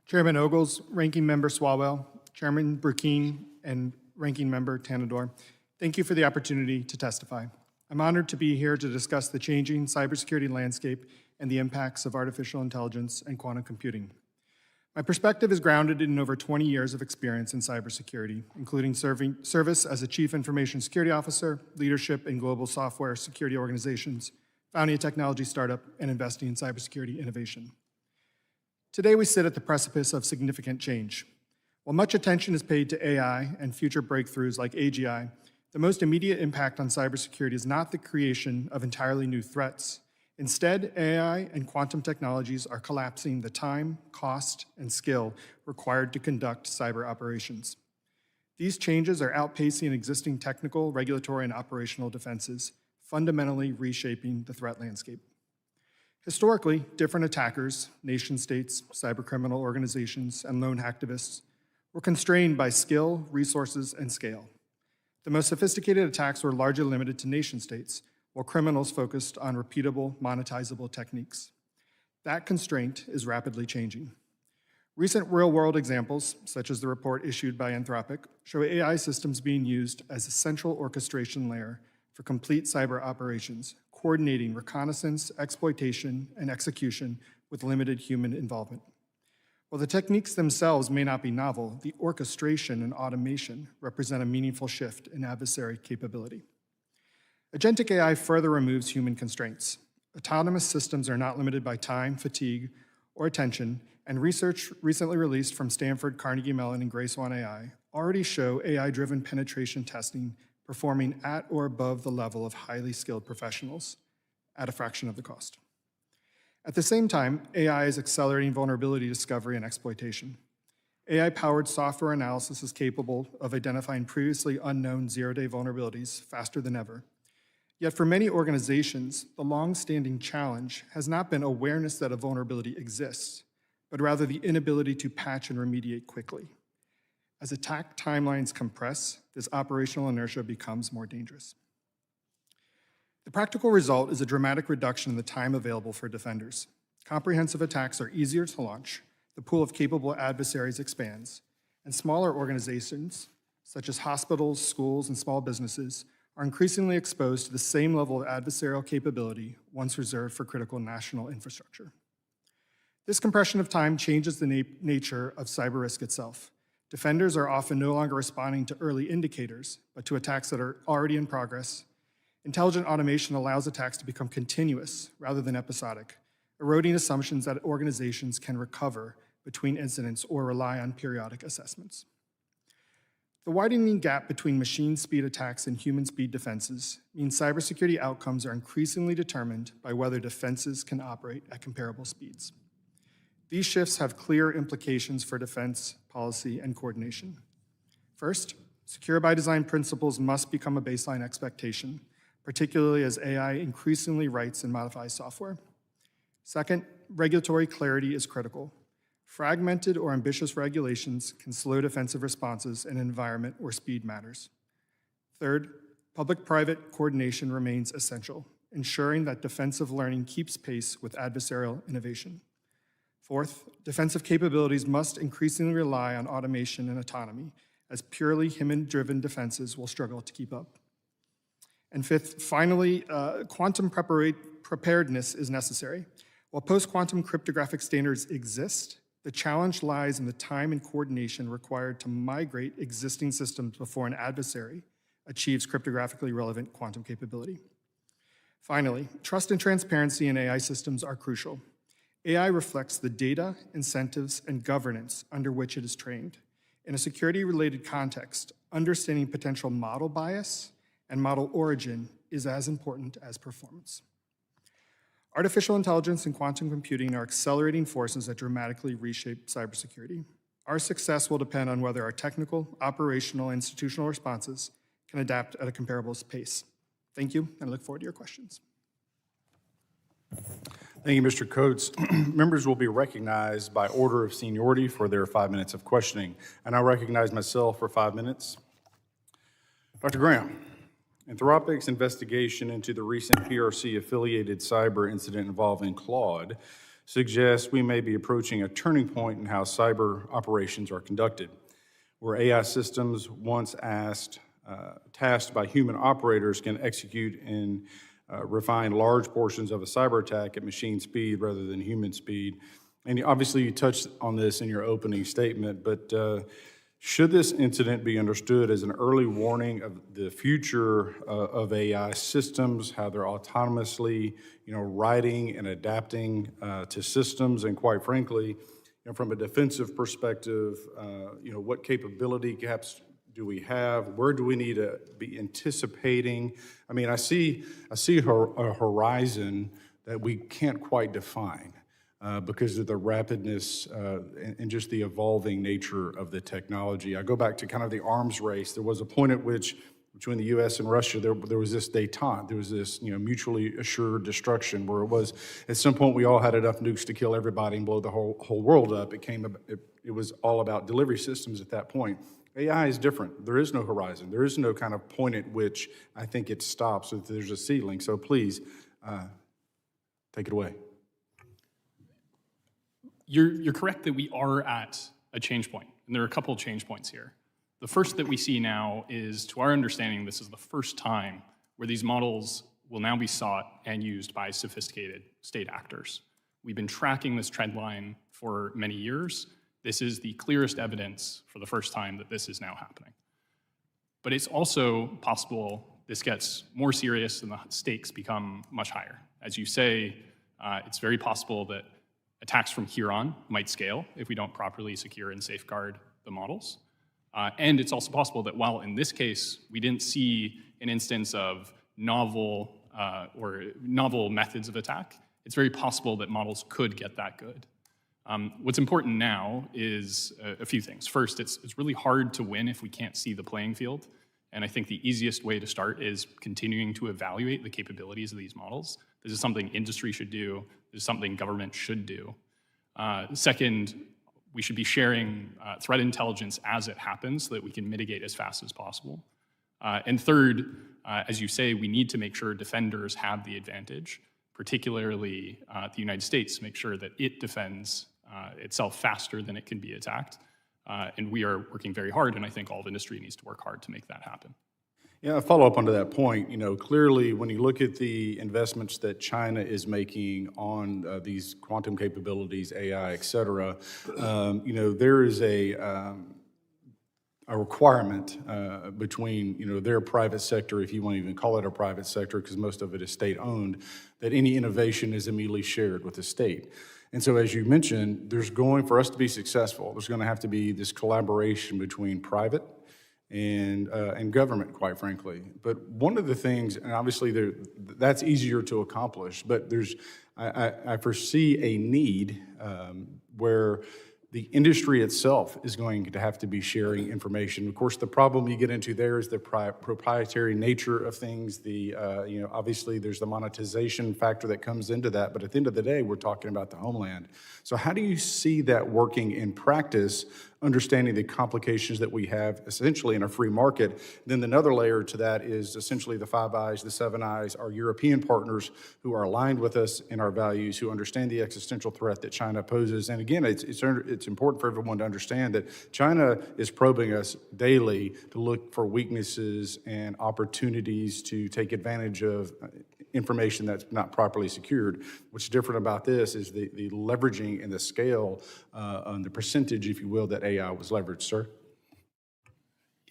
Chairman Ogles, Ranking Member Swalwell, Chairman Burkeen, and Ranking Member Tanador, thank you for the opportunity to testify. I'm honored to be here to discuss the changing cybersecurity landscape and the impacts of artificial intelligence and quantum computing. My perspective is grounded in over 20 years of experience in cybersecurity, including service as a Chief Information Security Officer, leadership in global software security organizations, founding a technology startup, and investing in cybersecurity innovation. Today, we sit at the precipice of significant change. While much attention is paid to AI and future breakthroughs like AGI, the most immediate impact on cybersecurity is not the creation of entirely new threats. Instead, AI and quantum technologies are collapsing the time, cost, and skill required to conduct cyber operations. These changes are outpacing existing technical, regulatory, and operational defenses, fundamentally reshaping the threat landscape. Historically, different attackers, nation-states, cybercriminal organizations, and lone hacktivists were constrained by skill, resources, and scale. The most sophisticated attacks were largely limited to nation-states, while criminals focused on repeatable, monetizable techniques. That constraint is rapidly changing. Recent real-world examples, such as the report issued by Anthropic, show AI systems being used as a central orchestration layer for complete cyber operations, coordinating reconnaissance, exploitation, and execution with limited human involvement. While the techniques themselves may not be novel, the orchestration and automation represent a meaningful shift in adversary capability. Agentic AI further removes human constraints. Autonomous systems are not limited by time, fatigue, or attention, and research recently released from Stanford, Carnegie Mellon, and Grace One AI already show AI-driven penetration testing performing at or above the level of highly skilled professionals at a fraction of the cost. At the same time, AI is accelerating vulnerability discovery and exploitation. AI-powered software analysis is capable of identifying previously unknown zero-day vulnerabilities faster than ever. Yet for many organizations, the long-standing challenge has not been awareness that a vulnerability exists, but rather the inability to patch and remediate quickly. As attack timelines compress, this operational inertia becomes more dangerous. The practical result is a dramatic reduction in the time available for defenders. Comprehensive attacks are easier to launch, the pool of capable adversaries expands, and smaller organizations, such as hospitals, schools, and small businesses, are increasingly exposed to the same level of adversarial capability once reserved for critical national infrastructure. This compression of time changes the nature of cyber risk itself. Defenders are often no longer responding to early indicators, but to attacks that are already in progress. Intelligent automation allows attacks to become continuous rather than episodic, eroding assumptions that organizations can recover between incidents or rely on periodic assessments. The widening gap between machine speed attacks and human speed defenses means cybersecurity outcomes are increasingly determined by whether defenses can operate at comparable speeds. These shifts have clear implications for defense, policy, and coordination. First, secure by design principles must become a baseline expectation, particularly as AI increasingly writes and modifies software. Second, regulatory clarity is critical. Fragmented or ambitious regulations can slow defensive responses in an environment where speed matters. Third, public-private coordination remains essential, ensuring that defensive learning keeps pace with adversarial innovation. Fourth, defensive capabilities must increasingly rely on automation and autonomy, as purely human-driven defenses will struggle to keep up. And fifth, finally, quantum preparedness is necessary. While post-quantum cryptographic standards exist, the challenge lies in the time and coordination required to migrate existing systems before an adversary achieves cryptographically relevant quantum capability. Finally, trust and transparency in AI systems are crucial. AI reflects the data, incentives, and governance under which it is trained. In a security-related context, understanding potential model bias and model origin is as important as performance. Artificial intelligence and quantum computing are accelerating forces that dramatically reshape cybersecurity. Our success will depend on whether our technical, operational, and institutional responses can adapt at a comparable pace. Thank you, and I look forward to your questions. Thank you, Mr. Coates. Members will be recognized by order of seniority for their 5 minutes of questioning. And I recognize myself for 5 minutes. Dr. Graham, Anthropic's investigation into the recent PRC-affiliated cyber incident involving Claude suggests we may be approaching a turning point in how cyber operations are conducted, where AI systems once tasked by human operators can execute and refine large portions of a cyber attack at machine speed rather than human speed. And obviously you touched on this in your opening statement, but should this incident be understood as an early warning of the future of AI systems, how they're autonomously, writing and adapting to systems, and quite frankly, from a defensive perspective, what capability gaps do we have? Where do we need to be anticipating? I mean, I see a horizon that we can't quite define because of the rapidness and just the evolving nature of the technology. I go back to kind of the arms race. There was a point at which between the U.S. and Russia, there was this détente. There was this, mutually assured destruction where it was, at some point, we all had enough nukes to kill everybody and blow the whole world up. It was all about delivery systems at that point. AI is different. There is no horizon. There is no kind of point at which I think it stops if there's a ceiling. So please, take it away. You're correct that we are at a change point, and there are a couple of change points here. The first that we see now is, to our understanding, this is the first time where these models will now be sought and used by sophisticated state actors. We've been tracking this trend line for many years. This is the clearest evidence for the first time that this is now happening. But it's also possible this gets more serious and the stakes become much higher. As you say, it's very possible that attacks from here on might scale if we don't properly secure and safeguard the models. And it's also possible that while in this case we didn't see an instance of novel methods of attack, it's very possible that models could get that good. What's important now is a few things. First, it's really hard to win if we can't see the playing field. And I think the easiest way to start is continuing to evaluate the capabilities of these models. This is something industry should do. This is something government should do. Second, we should be sharing threat intelligence as it happens so that we can mitigate as fast as possible. And third, as you say, we need to make sure defenders have the advantage, particularly the United States, to make sure that it defends itself faster than it can be attacked. And we are working very hard, and I think all of industry needs to work hard to make that happen. Yeah, a follow-up onto that point, clearly when you look at the investments that China is making on these quantum capabilities, AI, et cetera, there is a requirement between, their private sector, if you want to even call it a private sector, because most of it is state-owned, that any innovation is immediately shared with the state. And so, as you mentioned, for us to be successful, there's going to have to be this collaboration between private and government, quite frankly. But one of the things, and obviously that's easier to accomplish, but I foresee a need where the industry itself is going to have to be sharing information. Of course, the problem you get into there is the proprietary nature of things. Obviously, there's the monetization factor that comes into that, but at the end of the day, we're talking about the homeland. So how do you see that working in practice, understanding the complications that we have essentially in a free market? Then another layer to that is essentially the Five Eyes, the Seven Eyes, our European partners who are aligned with us in our values, who understand the existential threat that China poses. And again, it's important for everyone to understand that China is probing us daily to look for weaknesses and opportunities to take advantage of information that's not properly secured. What's different about this is the leveraging and the scale and the percentage, if you will, that AI was leveraged, sir.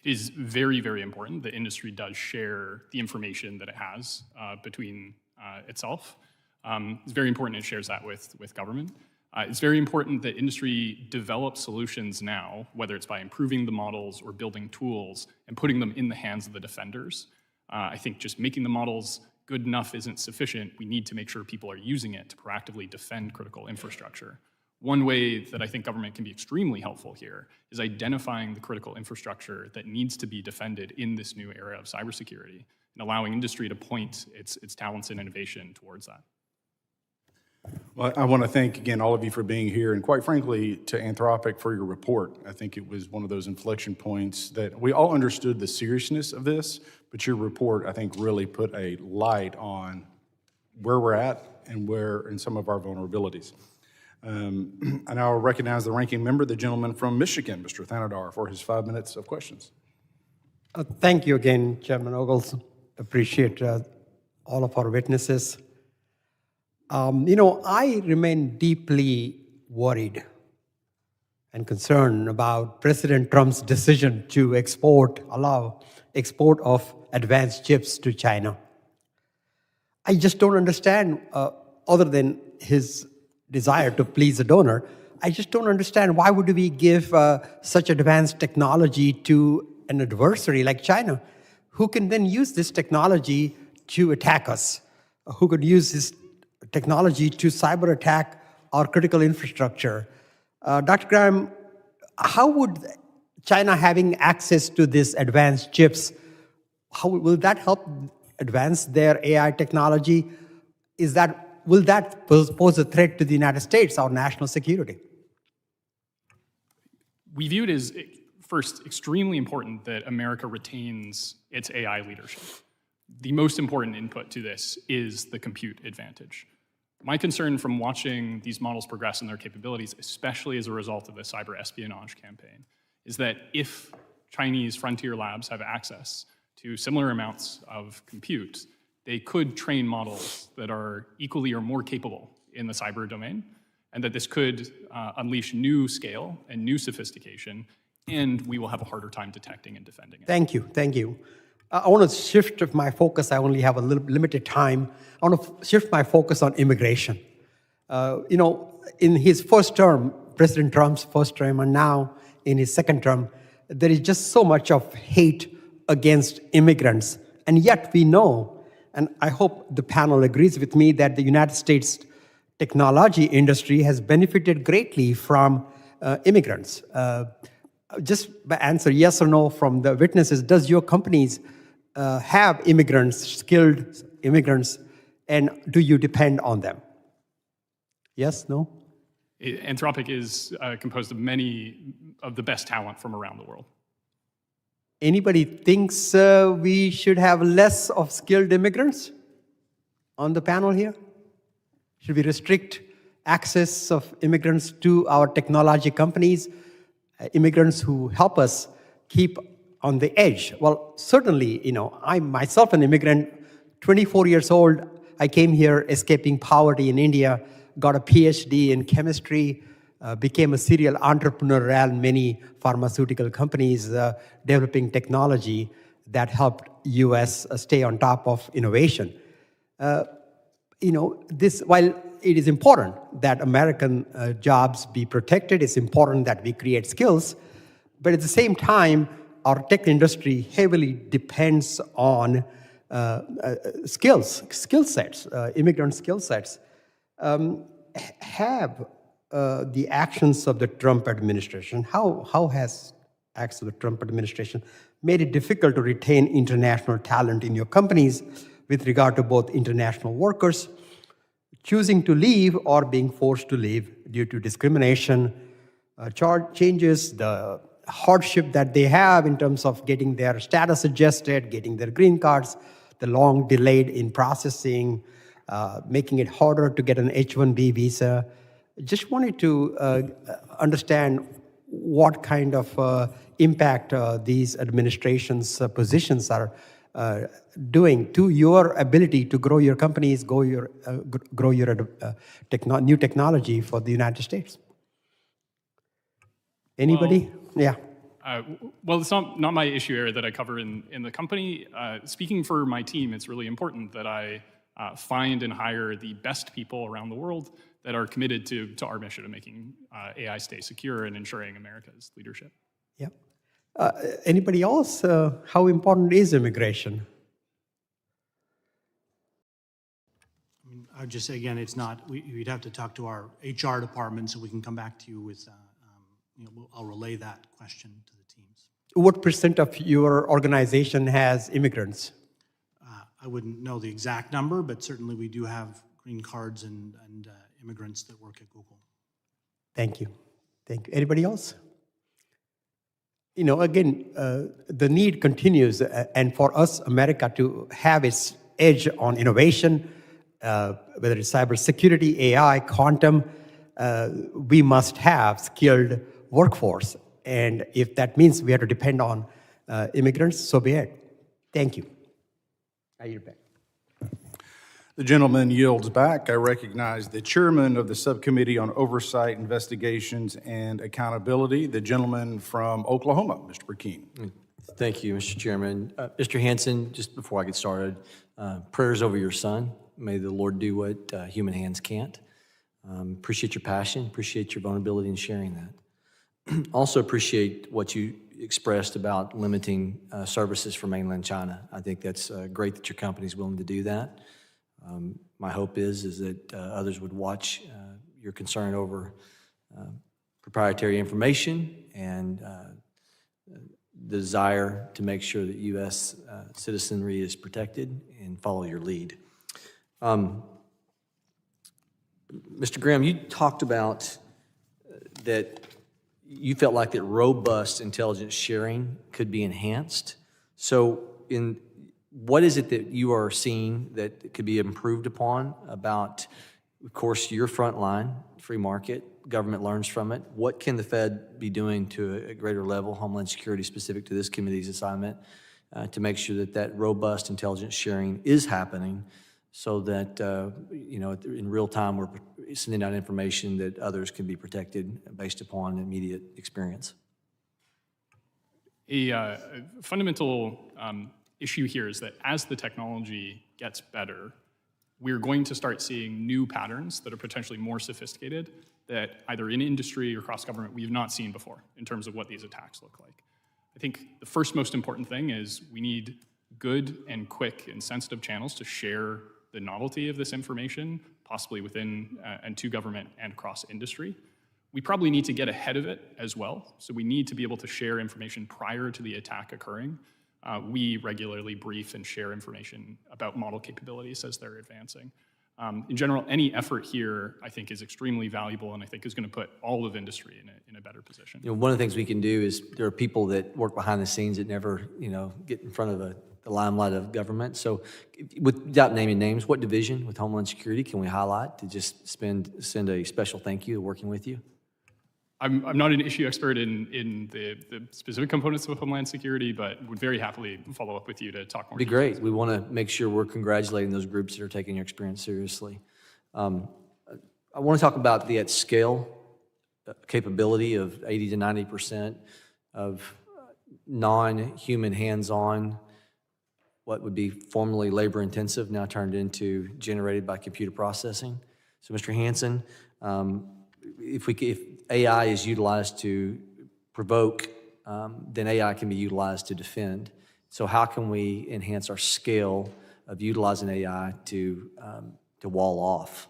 It is very, very important that industry does share the information that it has between itself. It's very important it shares that with government. It's very important that industry develops solutions now, whether it's by improving the models or building tools and putting them in the hands of the defenders. I think just making the models good enough isn't sufficient. We need to make sure people are using it to proactively defend critical infrastructure. One way that I think government can be extremely helpful here is identifying the critical infrastructure that needs to be defended in this new era of cybersecurity and allowing industry to point its talents and innovation towards that. Well, I want to thank, again, all of you for being here, and quite frankly, to Anthropic for your report. I think it was one of those inflection points that we all understood the seriousness of this, but your report, I think, really put a light on where we're at and some of our vulnerabilities. I now recognize the ranking member, the gentleman from Michigan, Mr. Thanadar, for his 5 minutes of questions. Thank you again, Chairman Ogles. Appreciate all of our witnesses. I remain deeply worried and concerned about President Trump's decision to allow export of advanced chips to China. I just don't understand, other than his desire to please a donor, I just don't understand why would we give such advanced technology to an adversary like China, who can then use this technology to attack us, who could use this technology to cyber attack our critical infrastructure. Dr. Graham, how would China having access to these advanced chips, how will that help advance their AI technology? Will that pose a threat to the United States, our national security? We view it as, first, extremely important that America retains its AI leadership. The most important input to this is the compute advantage. My concern from watching these models progress in their capabilities, especially as a result of the cyber espionage campaign, is that if Chinese frontier labs have access to similar amounts of compute, they could train models that are equally or more capable in the cyber domain, and that this could unleash new scale and new sophistication, and we will have a harder time detecting and defending it. Thank you. I want to shift my focus. I only have a little limited time. I want to shift my focus on immigration. In his first term, President Trump's first term, and now in his second term, there is just so much of hate against immigrants. And yet we know, and I hope the panel agrees with me, that the United States technology industry has benefited greatly from immigrants. Just answer yes or no from the witnesses. Does your companies have immigrants, skilled immigrants, and do you depend on them? Yes, no? Anthropic is composed of many of the best talent from around the world. Anybody thinks we should have less of skilled immigrants on the panel here? Should we restrict access of immigrants to our technology companies, immigrants who help us keep on the edge? Well, certainly, I'm myself an immigrant, 24 years old. I came here escaping poverty in India, got a PhD in chemistry, became a serial entrepreneur, ran many pharmaceutical companies, developing technology that helped U.S. stay on top of innovation. While it is important that American jobs be protected, it's important that we create skills, but at the same time, our tech industry heavily depends on skill sets, immigrant skill sets. Have the actions of the Trump administration, how has acts of the Trump administration made it difficult to retain international talent in your companies with regard to both international workers choosing to leave or being forced to leave due to discrimination, changes, the hardship that they have in terms of getting their status adjusted, getting their green cards, the long delayed in processing, making it harder to get an H-1B visa. Just wanted to understand what kind of impact these administrations' positions are doing to your ability to grow your companies, grow your new technology for the United States? Anybody? Yeah. Well, it's not my issue area that I cover in the company. Speaking for my team, it's really important that I find and hire the best people around the world that are committed to our mission of making AI stay secure and ensuring America's leadership. Yeah. Anybody else? How important is immigration? I would just say again, it's not. We'd have to talk to our HR department so we can come back to you with. I'll relay that question to the teams. What % of your organization has immigrants? I wouldn't know the exact number, but certainly we do have green cards and immigrants that work at Google. Thank you. Thank you. Anybody else? Again, the need continues, and for us, America, to have its edge on innovation, whether it's cybersecurity, AI, quantum, we must have skilled workforce. And if that means we have to depend on immigrants, so be it. Thank you. I yield back. The gentleman yields back. I recognize the chairman of the Subcommittee on Oversight, Investigations, and Accountability, the gentleman from Oklahoma, Mr. Burkeen. Thank you, Mr. Chairman. Mr. Hansen, just before I get started, prayers over your son. May the Lord do what human hands can't. Appreciate your passion, appreciate your vulnerability in sharing that. Also appreciate what you expressed about limiting services for mainland China. I think that's great that your company is willing to do that. My hope is that others would watch your concern over proprietary information and the desire to make sure that U.S. citizenry is protected and follow your lead. Mr. Graham, you talked about that you felt like that robust intelligence sharing could be enhanced. So what is it that you are seeing that could be improved upon about, of course, your front line, free market, government learns from it? What can the Fed be doing to a greater level, Homeland Security specific to this committee's assignment, to make sure that that robust intelligence sharing is happening so that, in real time we're sending out information that others can be protected based upon immediate experience? A fundamental issue here is that as the technology gets better, we're going to start seeing new patterns that are potentially more sophisticated that either in industry or across government we have not seen before in terms of what these attacks look like. I think the first most important thing is we need good and quick and sensitive channels to share the novelty of this information, possibly within and to government and across industry. We probably need to get ahead of it as well. So we need to be able to share information prior to the attack occurring. We regularly brief and share information about model capabilities as they're advancing. In general, any effort here, I think, is extremely valuable and I think is going to put all of industry in a better position. One of the things we can do is there are people that work behind the scenes that never, get in front of the limelight of government. So without naming names, what division with Homeland Security can we highlight to just send a special thank you to working with you? I'm not an issue expert in the specific components of Homeland Security, but would very happily follow up with you to talk more. It'd be great. We want to make sure we're congratulating those groups that are taking your experience seriously. I want to talk about the at-scale capability of 80 to 90% of non-human hands-on, what would be formerly labor-intensive, now turned into generated by computer processing. So, Mr. Hansen, if AI is utilized to provoke, then AI can be utilized to defend. So how can we enhance our scale of utilizing AI to wall off?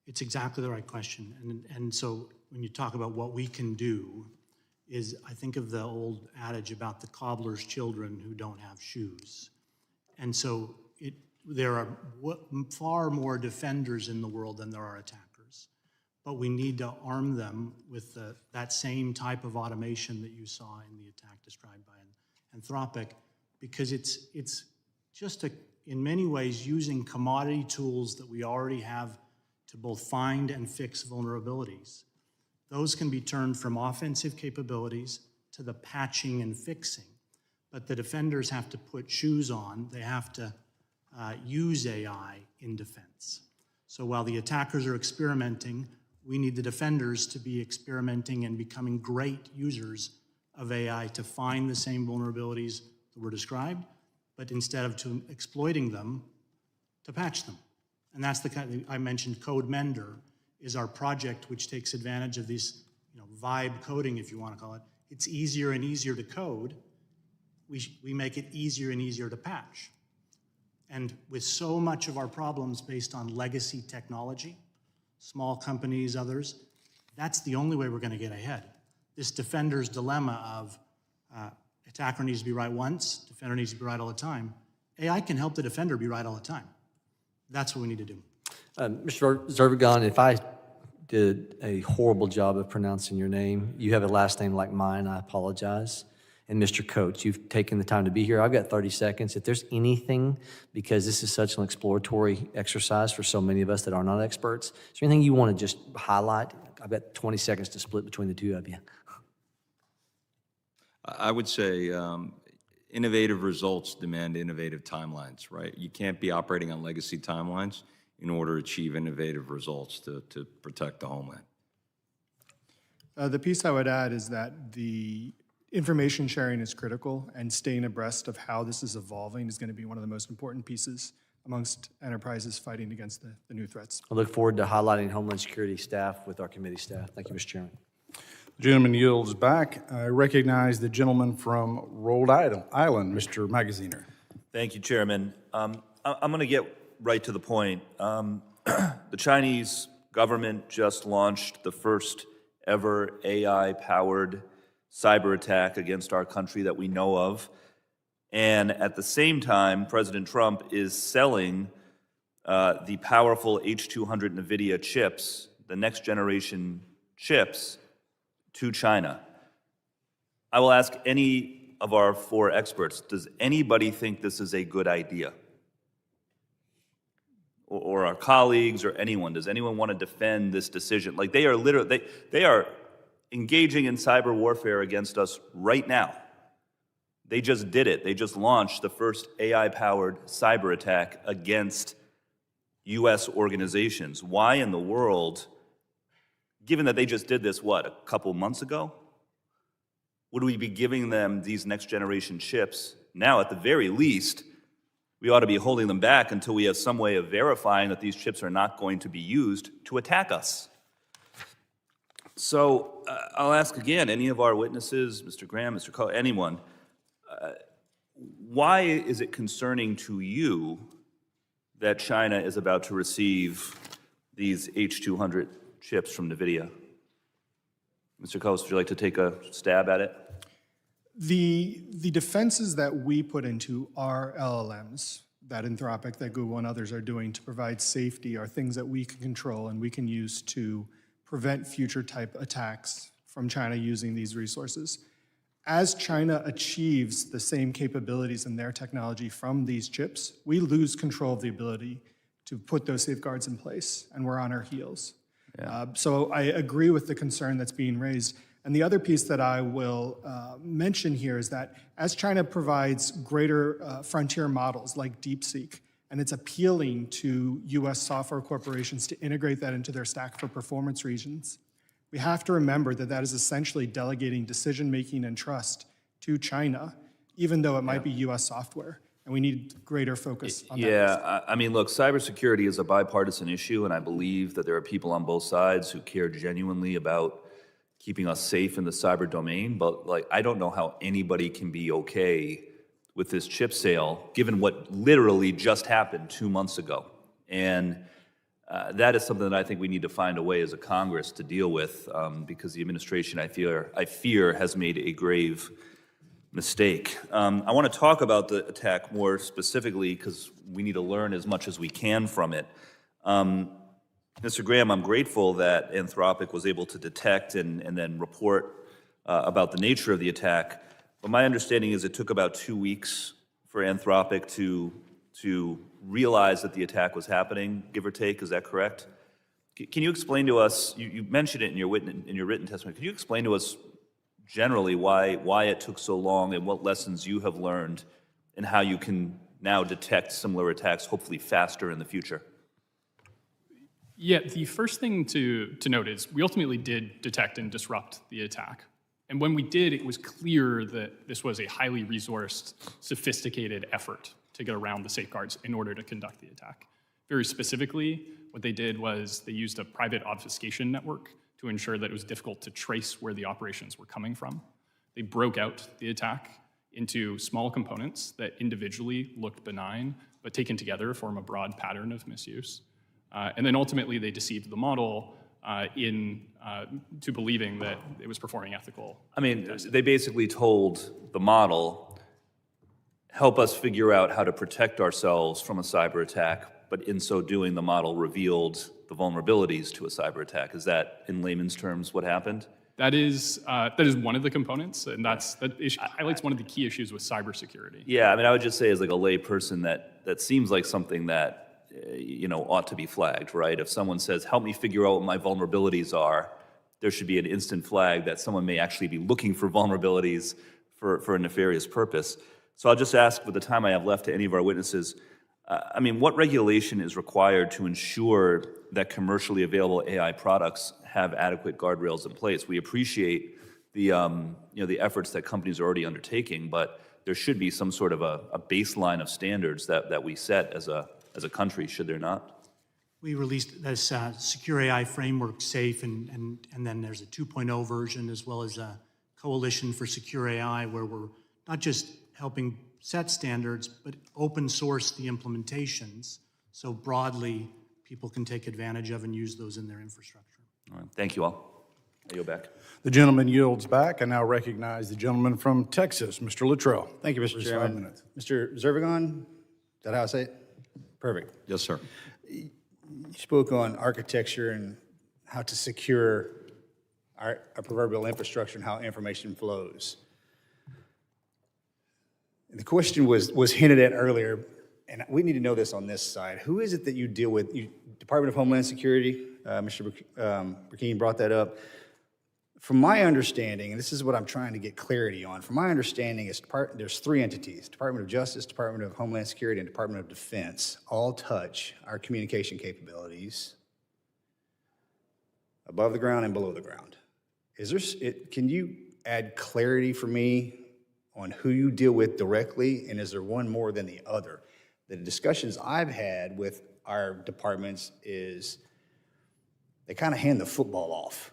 It's exactly the right question. And so when you talk about what we can do, is I think of the old adage about the cobbler's children who don't have shoes. And so there are far more defenders in the world than there are attackers. But we need to arm them with that same type of automation that you saw in the attack described by Anthropic, because it's just in many ways using commodity tools that we already have to both find and fix vulnerabilities. Those can be turned from offensive capabilities to the patching and fixing. but the defenders have to put shoes on. They have to use AI in defense. So while the attackers are experimenting, we need the defenders to be experimenting and becoming great users of AI to find the same vulnerabilities that were described, but instead of exploiting them, to patch them. And that's the kind of, I mentioned Code Mender is our project which takes advantage of this, vibe coding, if you want to call it. It's easier and easier to code. We make it easier and easier to patch. And with so much of our problems based on legacy technology, small companies, others, that's the only way we're going to get ahead. This defender's dilemma of attacker needs to be right once, defender needs to be right all the time. AI can help the defender be right all the time. That's what we need to do. Mr. Zervigon, if I did a horrible job of pronouncing your name, you have a last name like mine, I apologize. And Mr. Coates, you've taken the time to be here. I've got 30 seconds. If there's anything, because this is such an exploratory exercise for so many of us that are not experts, is there anything you want to just highlight? I've got 20 seconds to split between the two of you. I would say innovative results demand innovative timelines, right? You can't be operating on legacy timelines in order to achieve innovative results to protect the homeland. The piece I would add is that the information sharing is critical, and staying abreast of how this is evolving is going to be one of the most important pieces amongst enterprises fighting against the new threats. I look forward to highlighting Homeland Security staff with our committee staff. Thank you, Mr. Chairman. The gentleman yields back. I recognize the gentleman from Rhode Island, Mr. Magaziner. Thank you, Chairman. I'm going to get right to the point. The Chinese government just launched the first ever AI-powered cyber attack against our country that we know of. And at the same time, President Trump is selling the powerful H200 NVIDIA chips, the next generation chips, to China. I will ask any of our four experts, does anybody think this is a good idea? Or our colleagues or anyone, does anyone want to defend this decision? Like they are literally, they are engaging in cyber warfare against us right now. They just did it. They just launched the first AI-powered cyber attack against US organizations. Why in the world, given that they just did this, what, a couple months ago? Would we be giving them these next generation chips now? At the very least, we ought to be holding them back until we have some way of verifying that these chips are not going to be used to attack us. So I'll ask again, any of our witnesses, Mr. Graham, Mr. Cole, anyone, why is it concerning to you that China is about to receive these H200 chips from NVIDIA? Mr. Coase, would you like to take a stab at it? The defenses that we put into our LLMs, that Anthropic, that Google and others are doing to provide safety, are things that we can control and we can use to prevent future type attacks from China using these resources. As China achieves the same capabilities in their technology from these chips, we lose control of the ability to put those safeguards in place, and we're on our heels. Yeah. So I agree with the concern that's being raised. And the other piece that I will mention here is that as China provides greater frontier models like DeepSeek, and it's appealing to US software corporations to integrate that into their stack for performance regions, we have to remember that that is essentially delegating decision-making and trust to China, even though it might be US software. And we need greater focus on that. Yeah, I mean, look, cybersecurity is a bipartisan issue, and I believe that there are people on both sides who care genuinely about keeping us safe in the cyber domain, but like, I don't know how anybody can be okay with this chip sale, given what literally just happened 2 months ago. And that is something that I think we need to find a way as a Congress to deal with, because the administration, I fear has made a grave mistake. I want to talk about the attack more specifically because we need to learn as much as we can from it. Mr. Graham, I'm grateful that Anthropic was able to detect and then report about the nature of the attack, but my understanding is it took about 2 weeks for Anthropic to realize that the attack was happening, give or take. Is that correct? Can you explain to us, you mentioned it in your written testimony, can you explain to us generally why it took so long and what lessons you have learned and how you can now detect similar attacks hopefully faster in the future. Yeah, the first thing to note is we ultimately did detect and disrupt the attack. And when we did, it was clear that this was a highly resourced, sophisticated effort to get around the safeguards in order to conduct the attack. Very specifically, what they did was they used a private obfuscation network to ensure that it was difficult to trace where the operations were coming from. They broke out the attack into small components that individually looked benign, but taken together form a broad pattern of misuse. And then ultimately, they deceived the model to believing that it was performing ethical. I mean, they basically told the model, help us figure out how to protect ourselves from a cyber attack, but in so doing, the model revealed the vulnerabilities to a cyber attack. Is that, in layman's terms, what happened? That is one of the components, and that highlights one of the key issues with cybersecurity. Yeah, I mean, I would just say as like a lay person that seems like something that ought to be flagged, right? If someone says, help me figure out what my vulnerabilities are, there should be an instant flag that someone may actually be looking for vulnerabilities for a nefarious purpose. So I'll just ask, with the time I have left, to any of our witnesses, I mean, what regulation is required to ensure that commercially available AI products have adequate guardrails in place? We appreciate the efforts that companies are already undertaking, but there should be some sort of a baseline of standards that we set as a country, should there not? We released this Secure AI Framework SAFE, and then there's a 2.0 version, as well as a Coalition for Secure AI, where we're not just helping set standards, but open source the implementations, so broadly people can take advantage of and use those in their infrastructure. All right, thank you all. I yield back. The gentleman yields back. I now recognize the gentleman from Texas, Mr. Luttrell. Thank you, Mr. For Chairman. 5 minutes. Mr. Zervigon, is that how I say it? Perfect. Yes, sir. You spoke on architecture and how to secure our proverbial infrastructure and how information flows. And the question was hinted at earlier, and we need to know this on this side. Who is it that you deal with? Department of Homeland Security, Mr. Burkeen brought that up. From my understanding, and this is what I'm trying to get clarity on, from my understanding, there's three entities: Department of Justice, Department of Homeland Security, and Department of Defense, all touch our communication capabilities above the ground and below the ground. Can you add clarity for me on who you deal with directly, and is there one more than the other? The discussions I've had with our departments is they kind of hand the football off.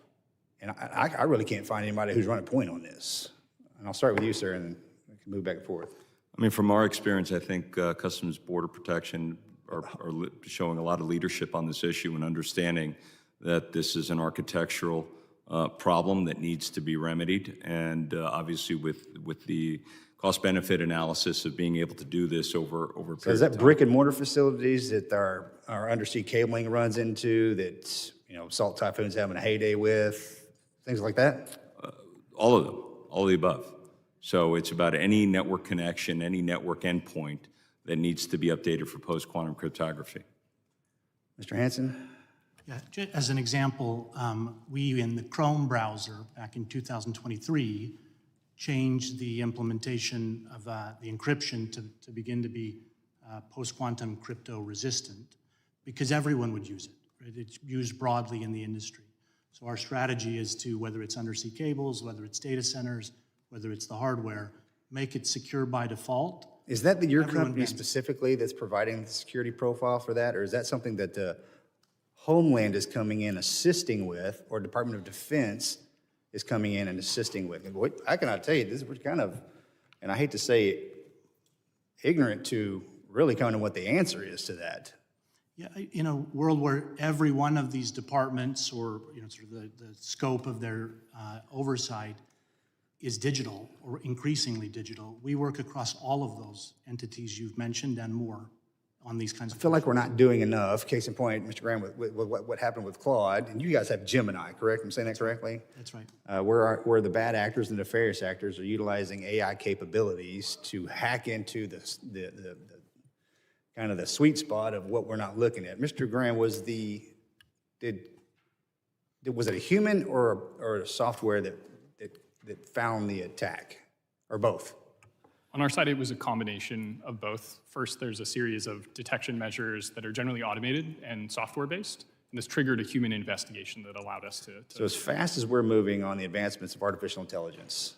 And I really can't find anybody who's running point on this. And I'll start with you, sir, and then we can move back and forth. I mean, from our experience, I think Customs Border Protection are showing a lot of leadership on this issue and understanding that this is an architectural problem that needs to be remedied. And obviously with the cost-benefit analysis of being able to do this over a period of time. So is that brick and mortar facilities that our undersea cabling runs into, that Salt Typhoon's having a heyday with, things like that? All of them, all of the above. So it's about any network connection, any network endpoint that needs to be updated for post-quantum cryptography. Mr. Hansen? Yeah, as an example, we in the Chrome browser back in 2023 changed the implementation of the encryption to begin to be post-quantum crypto resistant, because everyone would use it. Right? It's used broadly in the industry. So our strategy is to, whether it's undersea cables, whether it's data centers, whether it's the hardware, make it secure by default. Is that your Everyone company wins. specifically that's providing the security profile for that, or is that something that the Homeland is coming in assisting with, or Department of Defense is coming in and assisting with? And I cannot tell you, this is kind of, and I hate to say it, ignorant to really kind of what the answer is to that. Yeah, in a world where every one of these departments, or sort of the scope of their oversight is digital, or increasingly digital, we work across all of those entities you've mentioned and more on these kinds of I feel like we're not doing enough. Case in point, Mr. Graham, with what happened with Claude, and you guys have Gemini, correct? I'm saying that correctly? That's right. Where the bad actors and nefarious actors are utilizing AI capabilities to hack into the kind of the sweet spot of what we're not looking at. Mr. Graham, was it a human or a software that that found the attack, or both? On our side, it was a combination of both. First, there's a series of detection measures that are generally automated and software-based, and this triggered a human investigation that allowed us to So as fast as we're moving on the advancements of artificial intelligence,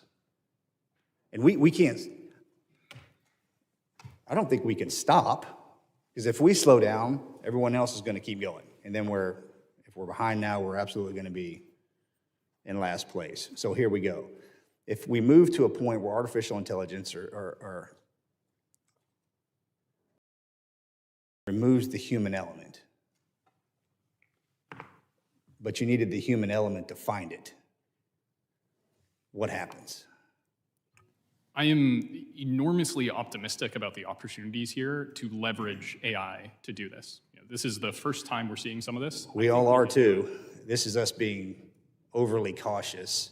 and we can't, I don't think we can stop, because if we slow down, everyone else is going to keep going. And then if we're behind now, we're absolutely going to be in last place. So here we go. If we move to a point where artificial intelligence removes the human element, but you needed the human element to find it, what happens? I am enormously optimistic about the opportunities here to leverage AI to do this. This is the first time we're seeing some of this. We all are too. This is us being overly cautious.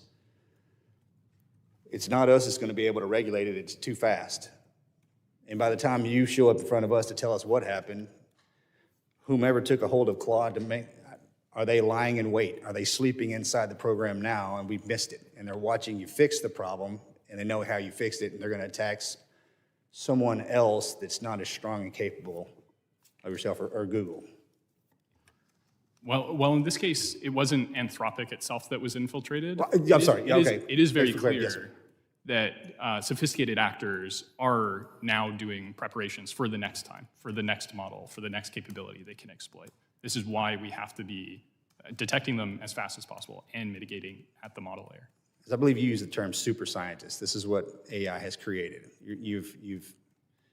It's not us that's going to be able to regulate it. It's too fast. And by the time you show up in front of us to tell us what happened, whomever took a hold of Claude to make, are they lying in wait? Are they sleeping inside the program now and we've missed it? And they're watching you fix the problem and they know how you fixed it and they're going to attack someone else that's not as strong and capable of yourself or Google. Well, in this case, it wasn't Anthropic itself that was infiltrated. I'm sorry. Okay. It is very Thanks for clarity. Yes, sir. clear that sophisticated actors are now doing preparations for the next time, for the next model, for the next capability they can exploit. This is why we have to be detecting them as fast as possible and mitigating at the model layer. I believe you use the term super scientist. This is what AI has created. You've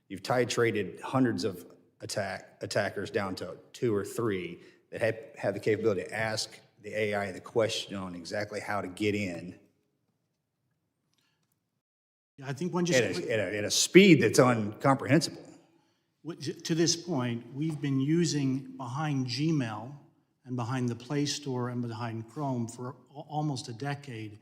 titrated hundreds of attackers down to 2 or 3 that have the capability to ask the AI the question on exactly how to get in Yeah, I think one just. at a speed that's incomprehensible. To this point, we've been using behind Gmail and behind the Play Store and behind Chrome for almost a decade,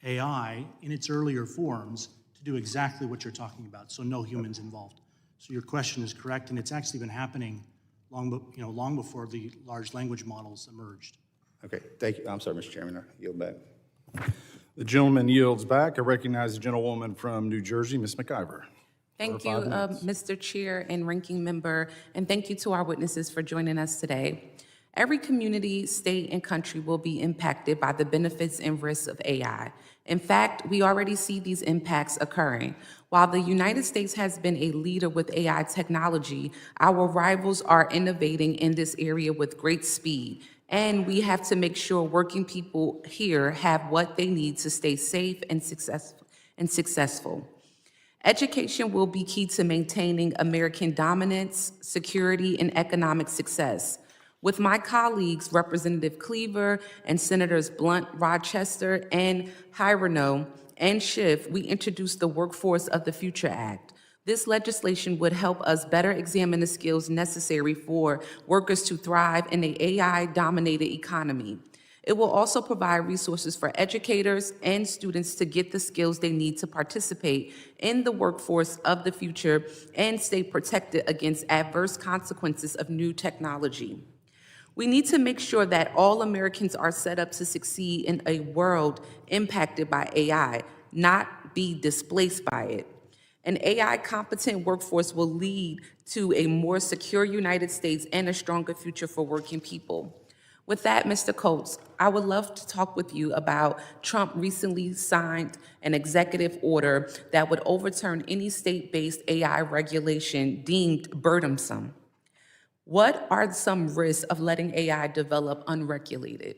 AI in its earlier forms to do exactly what you're talking about, so no humans involved. So your question is correct, and it's actually been happening long before the large language models emerged. Okay, thank you. I'm sorry, Mr. Chairman, I yield back. The gentleman yields back. I recognize the gentlewoman from New Jersey, Ms. McIver. Thank you, Mr. Chair and Ranking Member, and thank you to our witnesses for joining us today. Every community, state, and country will be impacted by the benefits and risks of AI. In fact, we already see these impacts occurring. While the United States has been a leader with AI technology, our rivals are innovating in this area with great speed, and we have to make sure working people here have what they need to stay safe and successful. Education will be key to maintaining American dominance, security, and economic success. With my colleagues, Representative Cleaver and Senators Blunt, Rochester, and Hirano and Schiff, we introduced the Workforce of the Future Act. This legislation would help us better examine the skills necessary for workers to thrive in an AI-dominated economy. It will also provide resources for educators and students to get the skills they need to participate in the workforce of the future and stay protected against adverse consequences of new technology. We need to make sure that all Americans are set up to succeed in a world impacted by AI, not be displaced by it. An AI-competent workforce will lead to a more secure United States and a stronger future for working people. With that, Mr. Coates, I would love to talk with you about Trump recently signed an executive order that would overturn any state-based AI regulation deemed burdensome. What are some risks of letting AI develop unregulated?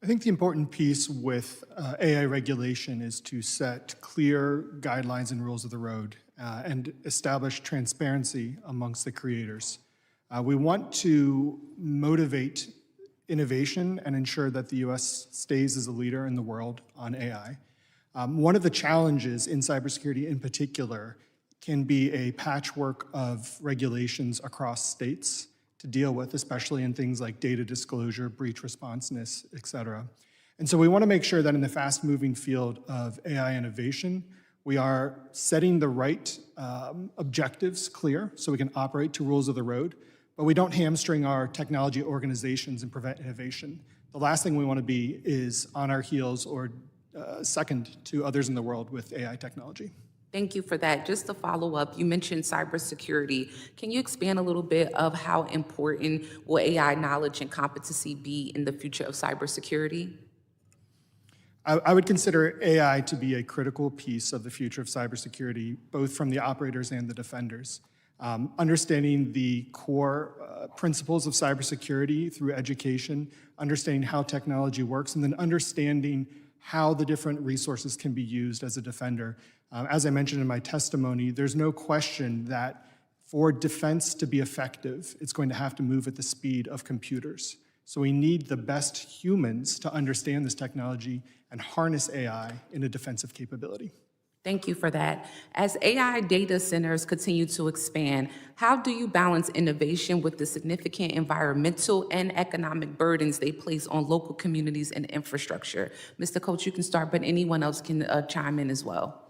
I think the important piece with AI regulation is to set clear guidelines and rules of the road and establish transparency amongst the creators. We want to motivate innovation and ensure that the U.S. stays as a leader in the world on AI. One of the challenges in cybersecurity in particular can be a patchwork of regulations across states to deal with, especially in things like data disclosure, breach responsiveness, et cetera. And so we want to make sure that in the fast-moving field of AI innovation, we are setting the right objectives clear so we can operate to rules of the road, but we don't hamstring our technology organizations and prevent innovation. The last thing we want to be is on our heels or second to others in the world with AI technology. Thank you for that. Just to follow up, you mentioned cybersecurity. Can you expand a little bit of how important will AI knowledge and competency be in the future of cybersecurity? I would consider AI to be a critical piece of the future of cybersecurity, both from the operators and the defenders. Understanding the core principles of cybersecurity through education, understanding how technology works, and then understanding how the different resources can be used as a defender. As I mentioned in my testimony, there's no question that for defense to be effective, it's going to have to move at the speed of computers. So we need the best humans to understand this technology and harness AI in a defensive capability. Thank you for that. As AI data centers continue to expand, how do you balance innovation with the significant environmental and economic burdens they place on local communities and infrastructure? Mr. Coach, you can start, but anyone else can chime in as well.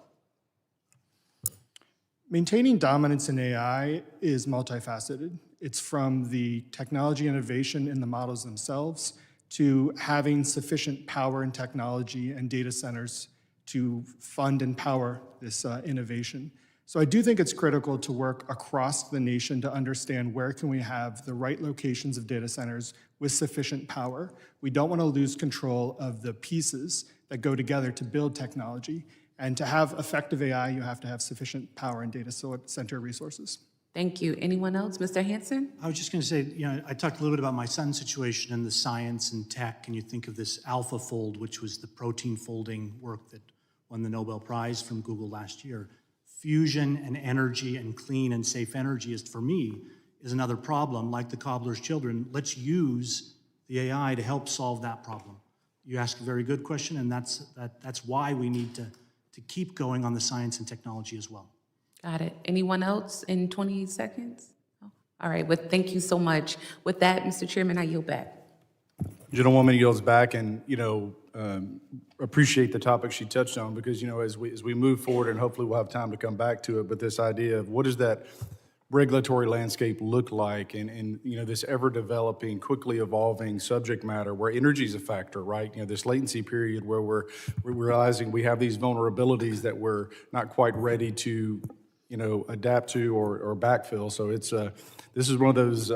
Maintaining dominance in AI is multifaceted. It's from the technology innovation in the models themselves to having sufficient power and technology and data centers to fund and power this innovation. So I do think it's critical to work across the nation to understand where can we have the right locations of data centers with sufficient power. We don't want to lose control of the pieces that go together to build technology. And to have effective AI, you have to have sufficient power and data center resources. Thank you. Anyone else? Mr. Hanson? I was just going to say, I talked a little bit about my son's situation in the science and tech, and you think of this AlphaFold, which was the protein folding work that won the Nobel Prize from Google last year. Fusion and energy and clean and safe energy is, for me, is another problem. Like the cobbler's children, let's use the AI to help solve that problem. You ask a very good question, and that's why we need to keep going on the science and technology as well. Got it. Anyone else in 20 seconds? Oh, all right, well, thank you so much. With that, Mr. Chairman, I yield back. Gentlewoman yields back, and appreciate the topic she touched on, because as we move forward, and hopefully we'll have time to come back to it, but this idea of what does that regulatory landscape look like, and this ever developing, quickly evolving subject matter where energy is a factor, right? This latency period where we're realizing we have these vulnerabilities that we're not quite ready to adapt to or backfill. So this is one of those,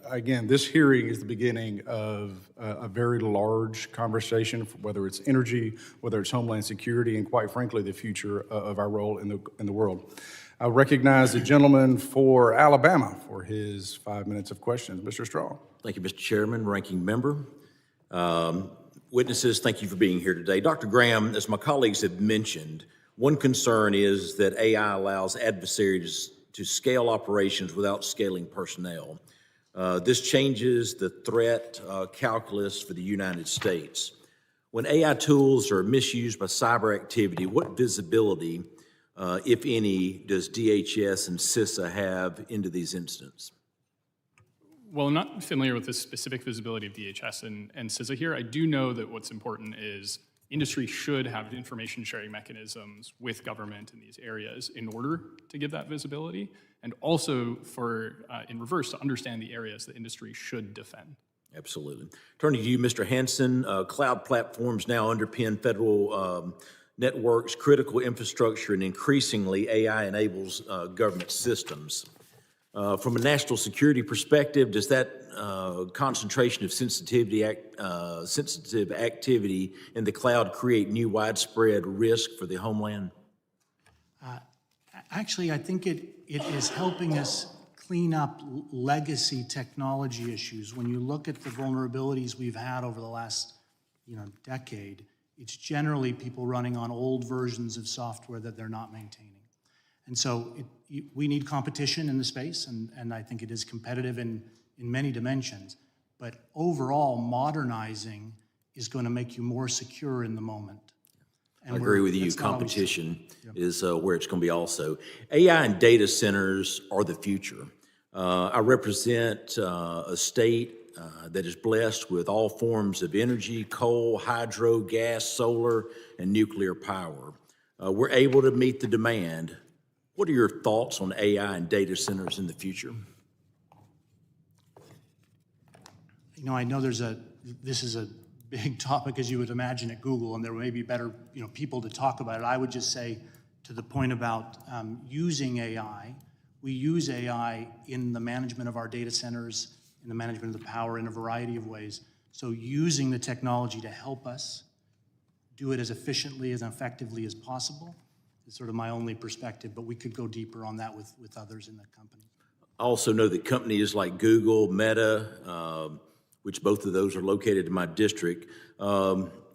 again, this hearing is the beginning of a very large conversation, whether it's energy, whether it's homeland security, and quite frankly, the future of our role in the world. I recognize the gentleman for Alabama for his 5 minutes of questions. Mr. Strong. Thank you, Mr. Chairman, Ranking Member. Witnesses, thank you for being here today. Dr. Graham, as my colleagues have mentioned, one concern is that AI allows adversaries to scale operations without scaling personnel. This changes the threat calculus for the United States. When AI tools are misused by cyber activity, what visibility, if any, does DHS and CISA have into these incidents? Well, I'm not familiar with the specific visibility of DHS and CISA here. I do know that what's important is industry should have information sharing mechanisms with government in these areas in order to give that visibility, and also for, in reverse, to understand the areas that industry should defend. Absolutely. Turning to you, Mr. Hanson, cloud platforms now underpin federal networks, critical infrastructure, and increasingly AI enables government systems. From a national security perspective, does that concentration of sensitive activity in the cloud create new widespread risk for the homeland? Actually, I think it is helping us clean up legacy technology issues. When you look at the vulnerabilities we've had over the last decade, it's generally people running on old versions of software that they're not maintaining. And so we need competition in the space, and I think it is competitive in many dimensions. But overall, modernizing is going to make you more secure in the moment. And I agree with you. Competition is where it's going to be also. AI and data centers are the future. I represent a state that is blessed with all forms of energy: coal, hydro, gas, solar, and nuclear power. We're able to meet the demand. What are your thoughts on AI and data centers in the future? I know this is a big topic, as you would imagine, at Google, and there may be better, people to talk about it. I would just say, to the point about using AI, we use AI in the management of our data centers, in the management of the power in a variety of ways. So using the technology to help us do it as efficiently, as effectively as possible is sort of my only perspective, but we could go deeper on that with others in the company. I also know that companies like Google, Meta, which both of those are located in my district,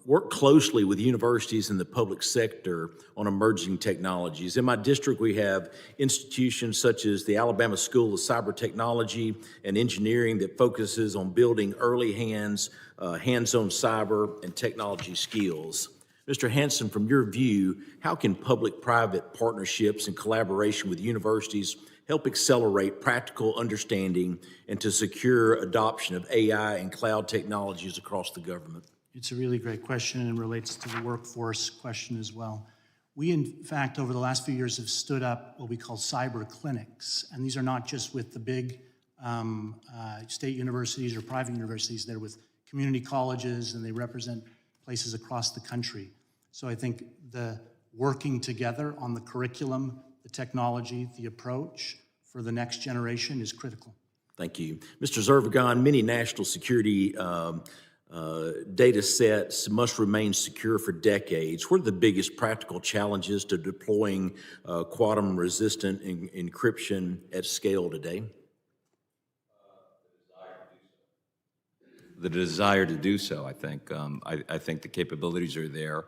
work closely with universities and the public sector on emerging technologies. In my district, we have institutions such as the Alabama School of Cyber Technology and Engineering that focuses on building early hands-on cyber and technology skills. Mr. Hansen, from your view, how can public-private partnerships and collaboration with universities help accelerate practical understanding and to secure adoption of AI and cloud technologies across the government? It's a really great question and relates to the workforce question as well. We, in fact, over the last few years have stood up what we call cyber clinics, and these are not just with the big state universities or private universities. They're with community colleges, and they represent places across the country. So I think the working together on the curriculum, the technology, the approach for the next generation is critical. Thank you. Mr. Zervigon, many national security data sets must remain secure for decades. What are the biggest practical challenges to deploying quantum-resistant encryption at scale today? The desire to do so, I think. I think the capabilities are there.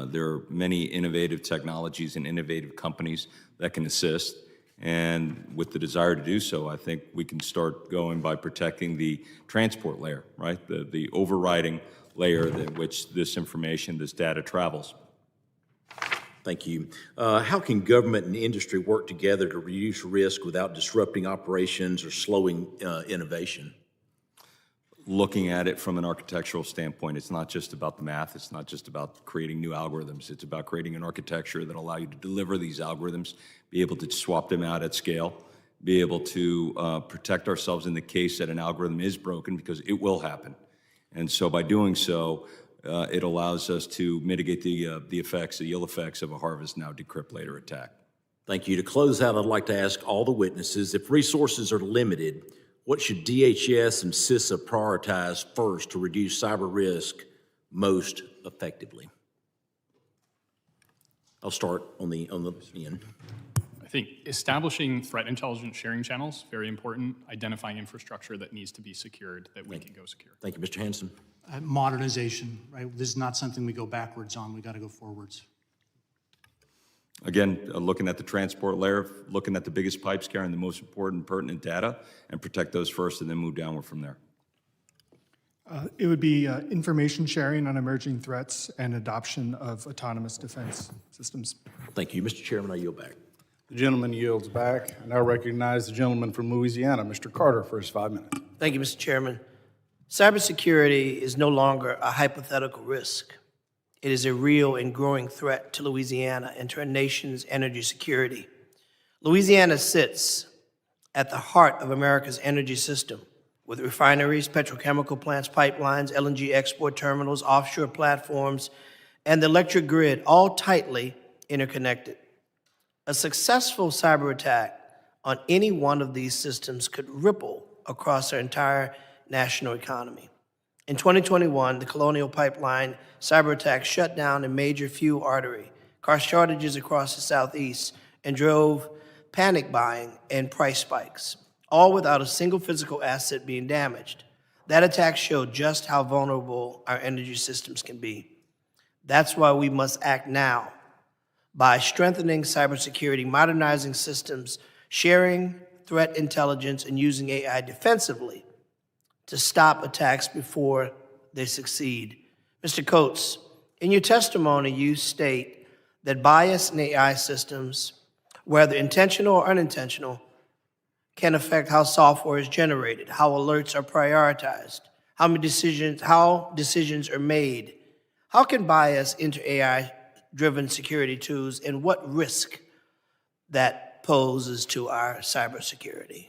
There are many innovative technologies and innovative companies that can assist. And with the desire to do so, I think we can start going by protecting the transport layer, right? The overriding layer that which this information, this data travels. Thank you. How can government and industry work together to reduce risk without disrupting operations or slowing innovation? Looking at it from an architectural standpoint, it's not just about the math, it's not just about creating new algorithms, it's about creating an architecture that allow you to deliver these algorithms, be able to swap them out at scale, be able to protect ourselves in the case that an algorithm is broken, because it will happen. And so by doing so, it allows us to mitigate the effects, the ill effects of a harvest now, decrypt later attack. Thank you. To close out, I'd like to ask all the witnesses, if resources are limited, what should DHS and CISA prioritize first to reduce cyber risk most effectively? I'll start on the end. I think establishing threat intelligence sharing channels, very important. Identifying infrastructure that needs to be secured, that we can go secure. Thank you, Mr. Hansen. Modernization, right? This is not something we go backwards on. We got to go forwards. Again, looking at the transport layer, looking at the biggest pipes carrying the most important pertinent data, and protect those first and then move downward from there. It would be information sharing on emerging threats and adoption of autonomous defense systems. Thank you. Mr. Chairman, I yield back. The gentleman yields back. I now recognize the gentleman from Louisiana, Mr. Carter, for his 5 minutes. Thank you, Mr. Chairman. Cybersecurity is no longer a hypothetical risk. It is a real and growing threat to Louisiana and to our nation's energy security. Louisiana sits at the heart of America's energy system, with refineries, petrochemical plants, pipelines, LNG export terminals, offshore platforms, and the electric grid, all tightly interconnected. A successful cyber attack on any one of these systems could ripple across our entire national economy. In 2021, the Colonial Pipeline cyber attack shut down a major fuel artery, caused shortages across the Southeast, and drove panic buying and price spikes, all without a single physical asset being damaged. That attack showed just how vulnerable our energy systems can be. That's why we must act now by strengthening cybersecurity, modernizing systems, sharing threat intelligence, and using AI defensively to stop attacks before they succeed. Mr. Coates, in your testimony, you state that bias in AI systems, whether intentional or unintentional, can affect how software is generated, how alerts are prioritized, how decisions are made. How can bias enter AI-driven security tools, and what risk that poses to our cybersecurity?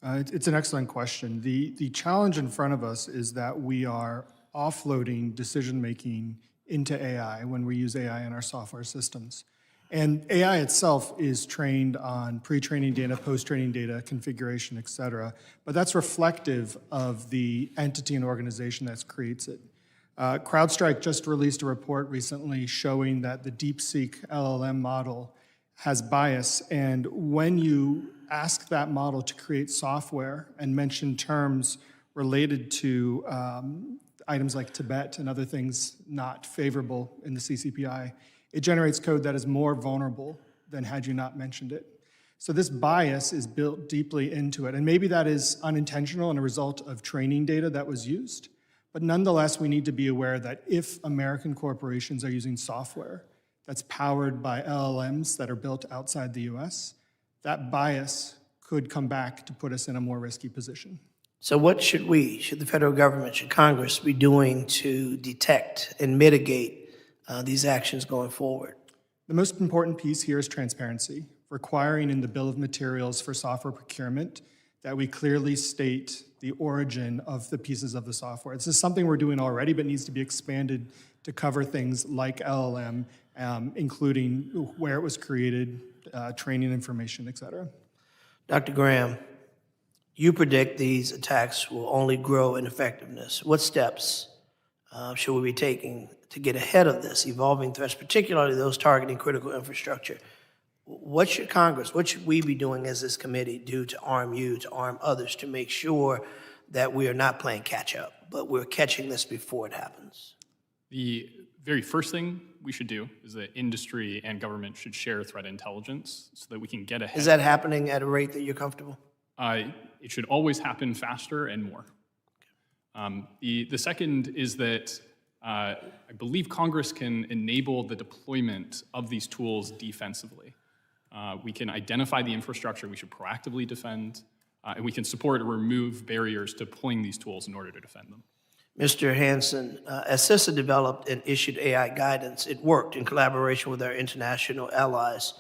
It's an excellent question. The challenge in front of us is that we are offloading decision-making into AI when we use AI in our software systems. And AI itself is trained on pre-training data, post-training data, configuration, et cetera. But that's reflective of the entity and organization that creates it. CrowdStrike just released a report recently showing that the DeepSeek LLM model has bias. And when you ask that model to create software and mention terms related to items like Tibet and other things not favorable in the CCPI, it generates code that is more vulnerable than had you not mentioned it. So this bias is built deeply into it. And maybe that is unintentional and a result of training data that was used. But nonetheless, we need to be aware that if American corporations are using software that's powered by LLMs that are built outside the US, that bias could come back to put us in a more risky position. So what should the federal government, should Congress be doing to detect and mitigate these actions going forward? The most important piece here is transparency, requiring in the bill of materials for software procurement that we clearly state the origin of the pieces of the software. This is something we're doing already, but needs to be expanded to cover things like LLM, including where it was created, training information, et cetera. Dr. Graham, you predict these attacks will only grow in effectiveness. What steps should we be taking to get ahead of this evolving threats, particularly those targeting critical infrastructure? What should Congress, what should we be doing as this committee do to arm you, to arm others, to make sure that we are not playing catch up, but we're catching this before it happens? The very first thing we should do is that industry and government should share threat intelligence so that we can get ahead. Is that happening at a rate that you're comfortable? It should always happen faster and more. The second is that I believe Congress can enable the deployment of these tools defensively. We can identify the infrastructure we should proactively defend, and we can support or remove barriers to deploying these tools in order to defend them. Mr. Hansen, as CISA developed and issued AI guidance, it worked in collaboration with our international allies.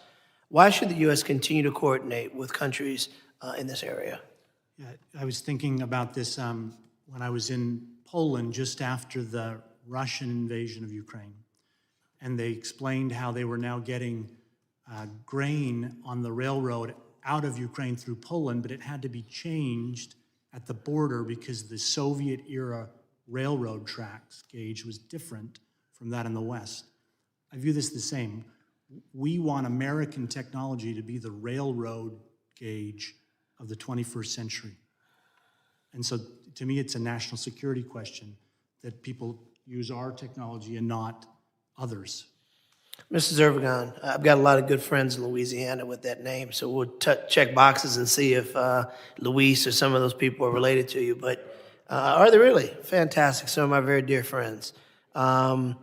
Why should the U.S. continue to coordinate with countries in this area? Yeah, I was thinking about this when I was in Poland just after the Russian invasion of Ukraine. And they explained how they were now getting grain on the railroad out of Ukraine through Poland, but it had to be changed at the border because the Soviet-era railroad tracks gauge was different from that in the West. I view this the same. We want American technology to be the railroad gauge of the 21st century. And so to me, it's a national security question that people use our technology and not others. Mrs. Zervigon, I've got a lot of good friends in Louisiana with that name, so we'll check boxes and see if Luis or some of those people are related to you. But are they really? Fantastic. Some of my very dear friends. But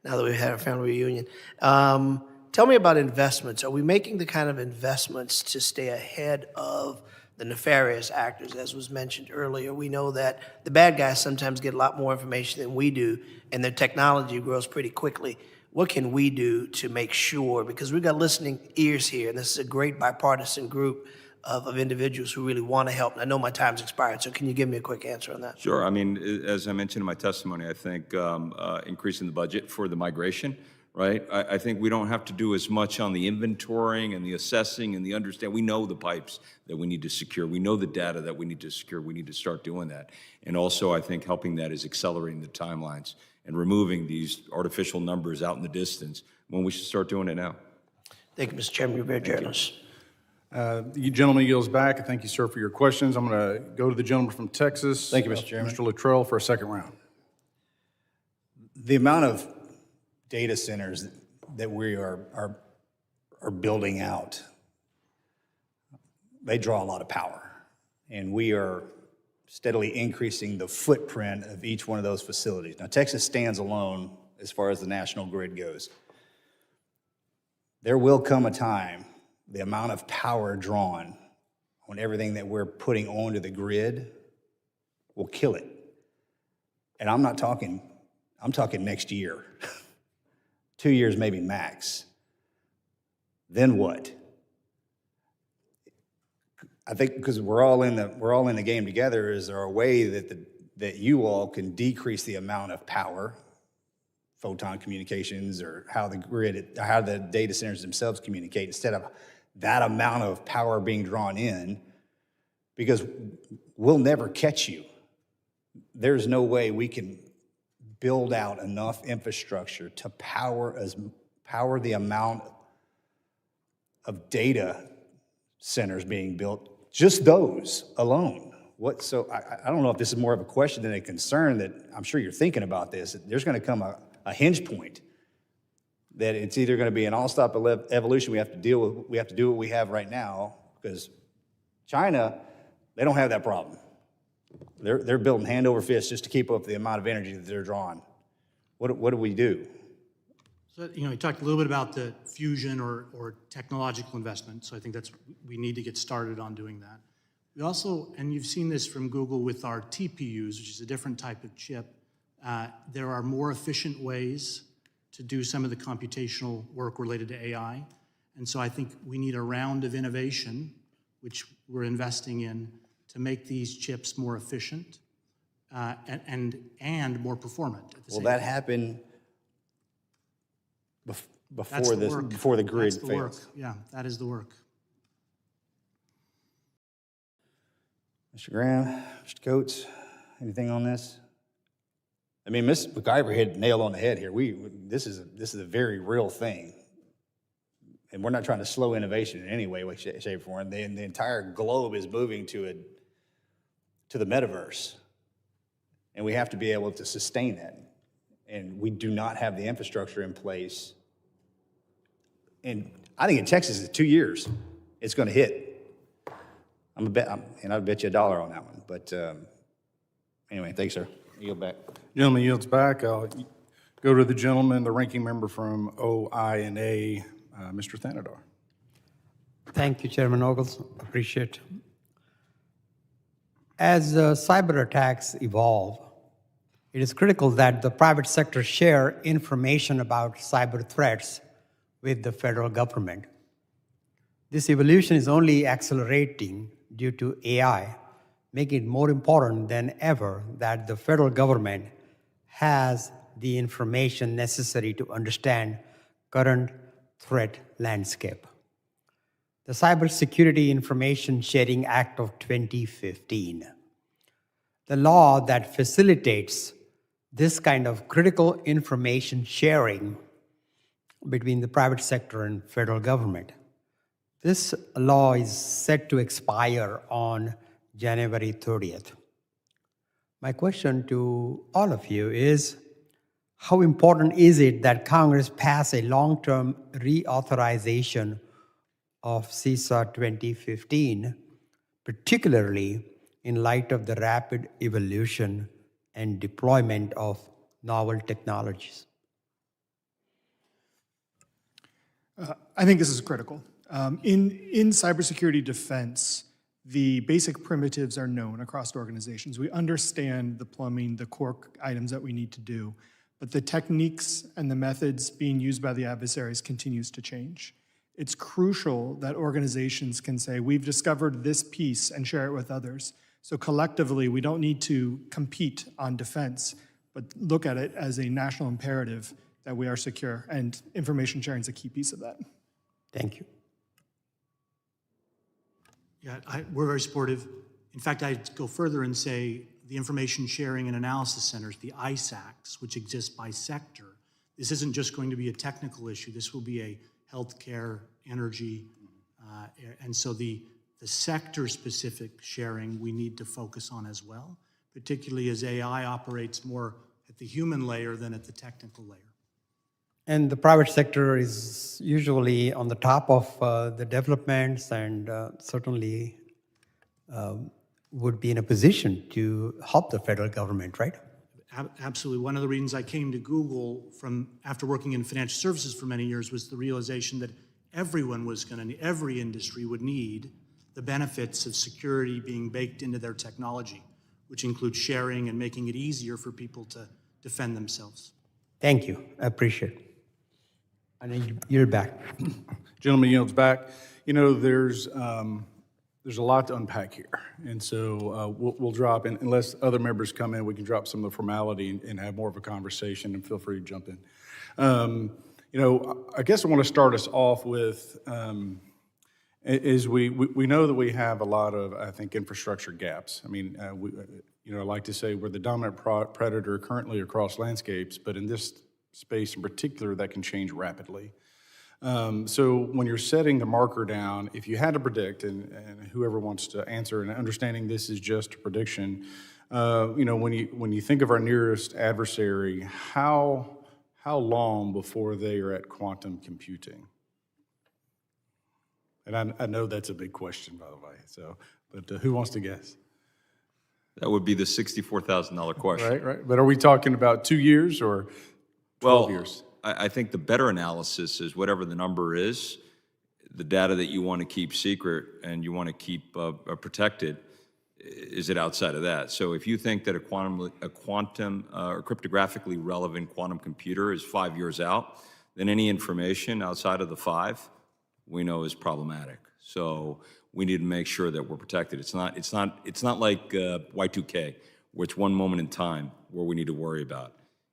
now that we've had our family reunion, tell me about investments. Are we making the kind of investments to stay ahead of the nefarious actors, as was mentioned earlier? We know that the bad guys sometimes get a lot more information than we do, and their technology grows pretty quickly. What can we do to make sure, because we've got listening ears here, and this is a great bipartisan group of individuals who really want to help. And I know my time's expired, so can you give me a quick answer on that? Sure. I mean, as I mentioned in my testimony, I think increasing the budget for the migration, right? I think we don't have to do as much on the inventorying and the assessing and the understanding. We know the pipes that we need to secure. We know the data that we need to secure. We need to start doing that. And also, I think helping that is accelerating the timelines and removing these artificial numbers out in the distance when we should start doing it now. Thank you, Mr. Chairman. You're very generous. The gentleman yields back. Thank you, sir, for your questions. I'm going to go to the gentleman from Texas. Thank you, Mr. Chairman. Mr. Luttrell for a second round. The amount of data centers that we are building out, they draw a lot of power. And we are steadily increasing the footprint of each one of those facilities. Now, Texas stands alone as far as the national grid goes. There will come a time, the amount of power drawn on everything that we're putting onto the grid will kill it. And I'm talking next year, 2 years maybe max. Then what? I think because we're all in the game together, is there a way that that you all can decrease the amount of power, photon communications, or how the grid, how the data centers themselves communicate, instead of that amount of power being drawn in, because we'll never catch you. There's no way we can build out enough infrastructure to power the amount of data centers being built, just those alone. So I don't know if this is more of a question than a concern, that I'm sure you're thinking about this. There's going to come a hinge point that it's either going to be an all-stop evolution. We have to do what we have right now, because China, they don't have that problem. They're building hand over fist just to keep up the amount of energy that they're drawing. What do we do? So, you talked a little bit about the fusion or technological investment, so I think we need to get started on doing that. We also, and you've seen this from Google with our TPUs, which is a different type of chip, there are more efficient ways to do some of the computational work related to AI. And so I think we need a round of innovation, which we're investing in, to make these chips more efficient and more performant at the same time. Will that happen before the grid That's the fails? work. Yeah, that is the work. Mr. Graham, Mr. Coates, anything on this? I mean, Ms. McIver hit the nail on the head here. This is a very real thing, and we're not trying to slow innovation in any way, shape, or form. The entire globe is moving to the metaverse, and we have to be able to sustain that. And we do not have the infrastructure in place. And I think in Texas, in 2 years, it's going to hit. I'd bet you $1 on that one. But anyway, thanks, sir. Yield back. Gentleman yields back. I'll go to the gentleman, the ranking member from OI&A, Mr. Thanadar. Thank you, Chairman Ogles. Appreciate it. As cyber attacks evolve, it is critical that the private sector share information about cyber threats with the federal government. This evolution is only accelerating due to AI, making it more important than ever that the federal government has the information necessary to understand current threat landscape. The Cybersecurity Information Sharing Act of 2015, the law that facilitates this kind of critical information sharing between the private sector and federal government. This law is set to expire on January 30th. My question to all of you is, how important is it that Congress pass a long-term reauthorization of CISA 2015, particularly in light of the rapid evolution and deployment of novel technologies? I think this is critical. In cybersecurity defense, the basic primitives are known across organizations. We understand the plumbing, the core items that we need to do, but the techniques and the methods being used by the adversaries continues to change. It's crucial that organizations can say, we've discovered this piece, and share it with others. So collectively, we don't need to compete on defense, but look at it as a national imperative that we are secure, and information sharing is a key piece of that. Thank you. Yeah, we're very supportive. In fact, I'd go further and say the Information Sharing and Analysis Centers, the ISACs, which exist by sector, this isn't just going to be a technical issue. This will be a healthcare, energy, and so the sector-specific sharing we need to focus on as well, particularly as AI operates more at the human layer than at the technical layer. And the private sector is usually on the top of the developments, and certainly would be in a position to help the federal government, right? Absolutely. One of the reasons I came to Google after working in financial services for many years was the realization that every industry would need the benefits of security being baked into their technology, which includes sharing and making it easier for people to defend themselves. Thank you. I appreciate it. And you're back. Gentleman yields back. You know, there's there's a lot to unpack here. And so we'll drop, and unless other members come in, we can drop some of the formality and have more of a conversation, and feel free to jump in. I guess I want to start us off with, is we know that we have a lot of, I think, infrastructure gaps. I mean, I like to say we're the dominant predator currently across landscapes, but in this space in particular, that can change rapidly. So when you're setting the marker down, if you had to predict, and whoever wants to answer, and understanding this is just a prediction, when you think of our nearest adversary, how long before they are at quantum computing? And I know that's a big question, by the way. So, but who wants to guess? That would be the $64,000 question. Right. But are we talking about 2 years or 12 years? I think the better analysis is whatever the number is, the data that you want to keep secret and you want to keep protected, is it outside of that? So if you think that a quantum or cryptographically relevant quantum computer is 5 years out, then any information outside of the 5 we know is problematic. So we need to make sure that we're protected. It's not like Y2K, where it's one moment in time where we need to worry about.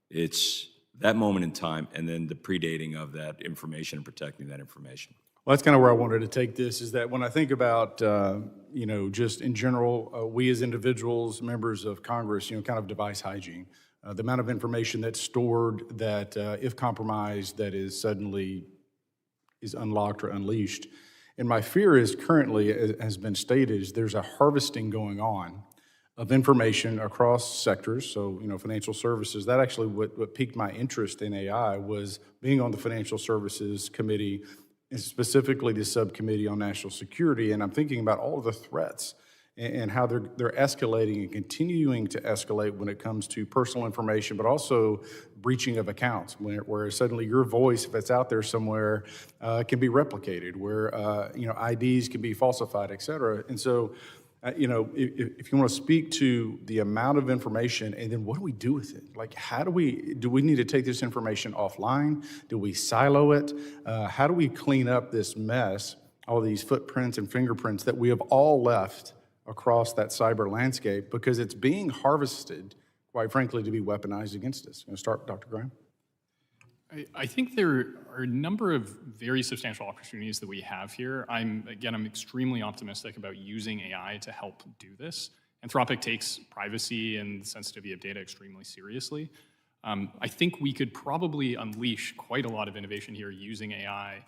It's that moment in time, and then the predating of that information and protecting that information. Well, that's kind of where I wanted to take this, is that when I think about, just in general, we as individuals, members of Congress, kind of device hygiene, the amount of information that's stored that, if compromised, that is suddenly is unlocked or unleashed. And my fear is currently, as has been stated, is there's a harvesting going on of information across sectors. So, financial services, that actually what piqued my interest in AI was being on the Financial Services Committee, and specifically the Subcommittee on National Security. And I'm thinking about all of the threats and how they're escalating and continuing to escalate when it comes to personal information, but also breaching of accounts, where suddenly your voice, if it's out there somewhere, can be replicated, where IDs can be falsified, et cetera. And so, if you want to speak to the amount of information, and then what do we do with it? Like, do we need to take this information offline? Do we silo it? How do we clean up this mess, all these footprints and fingerprints that we have all left across that cyber landscape, because it's being harvested, quite frankly, to be weaponized against us? I'm going to start with Dr. Graham. I think there are a number of very substantial opportunities that we have here. I'm extremely optimistic about using AI to help do this. Anthropic takes privacy and sensitivity of data extremely seriously. I think we could probably unleash quite a lot of innovation here using AI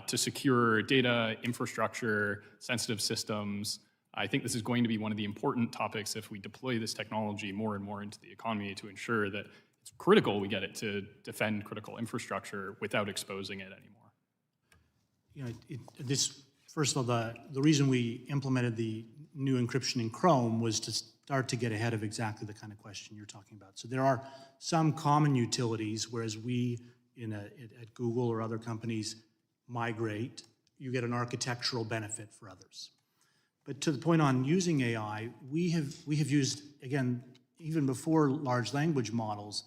to secure data, infrastructure, sensitive systems. I think this is going to be one of the important topics if we deploy this technology more and more into the economy, to ensure that it's critical we get it to defend critical infrastructure without exposing it anymore. First of all, the reason we implemented the new encryption in Chrome was to start to get ahead of exactly the kind of question you're talking about. So there are some common utilities, whereas we at Google or other companies migrate, you get an architectural benefit for others. But to the point on using AI, we have used, again, even before large language models,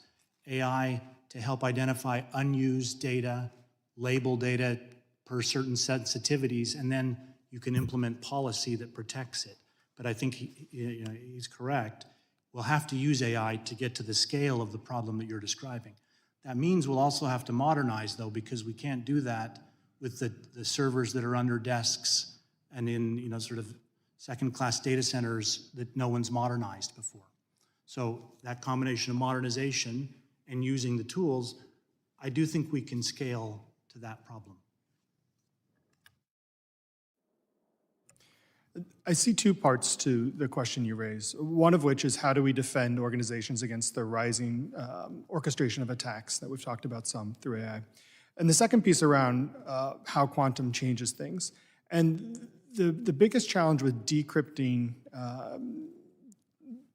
AI to help identify unused data, label data per certain sensitivities, and then you can implement policy that protects it. But I think he's correct. We'll have to use AI to get to the scale of the problem that you're describing. That means we'll also have to modernize, though, because we can't do that with the servers that are under desks and in sort of second-class data centers that no one's modernized before. So that combination of modernization and using the tools, I do think we can scale to that problem. I see two parts to the question you raise, one of which is how do we defend organizations against the rising orchestration of attacks that we've talked about some through AI. And the second piece around how quantum changes things. And the biggest challenge with decrypting,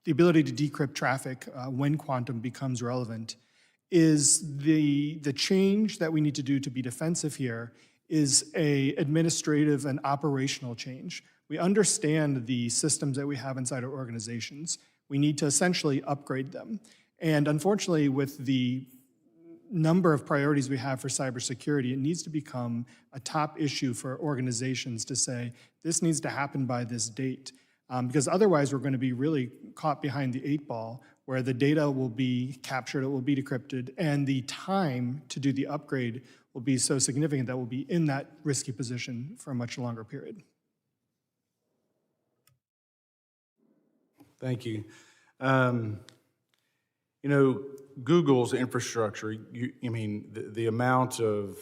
the ability to decrypt traffic when quantum becomes relevant, is the change that we need to do to be defensive here is a administrative and operational change. We understand the systems that we have inside our organizations. We need to essentially upgrade them. And unfortunately, with the number of priorities we have for cybersecurity, it needs to become a top issue for organizations to say, this needs to happen by this date. Because otherwise, we're going to be really caught behind the 8 ball, where the data will be captured, it will be decrypted, and the time to do the upgrade will be so significant that we'll be in that risky position for a much longer period. Thank you. You know, Google's infrastructure, the amount of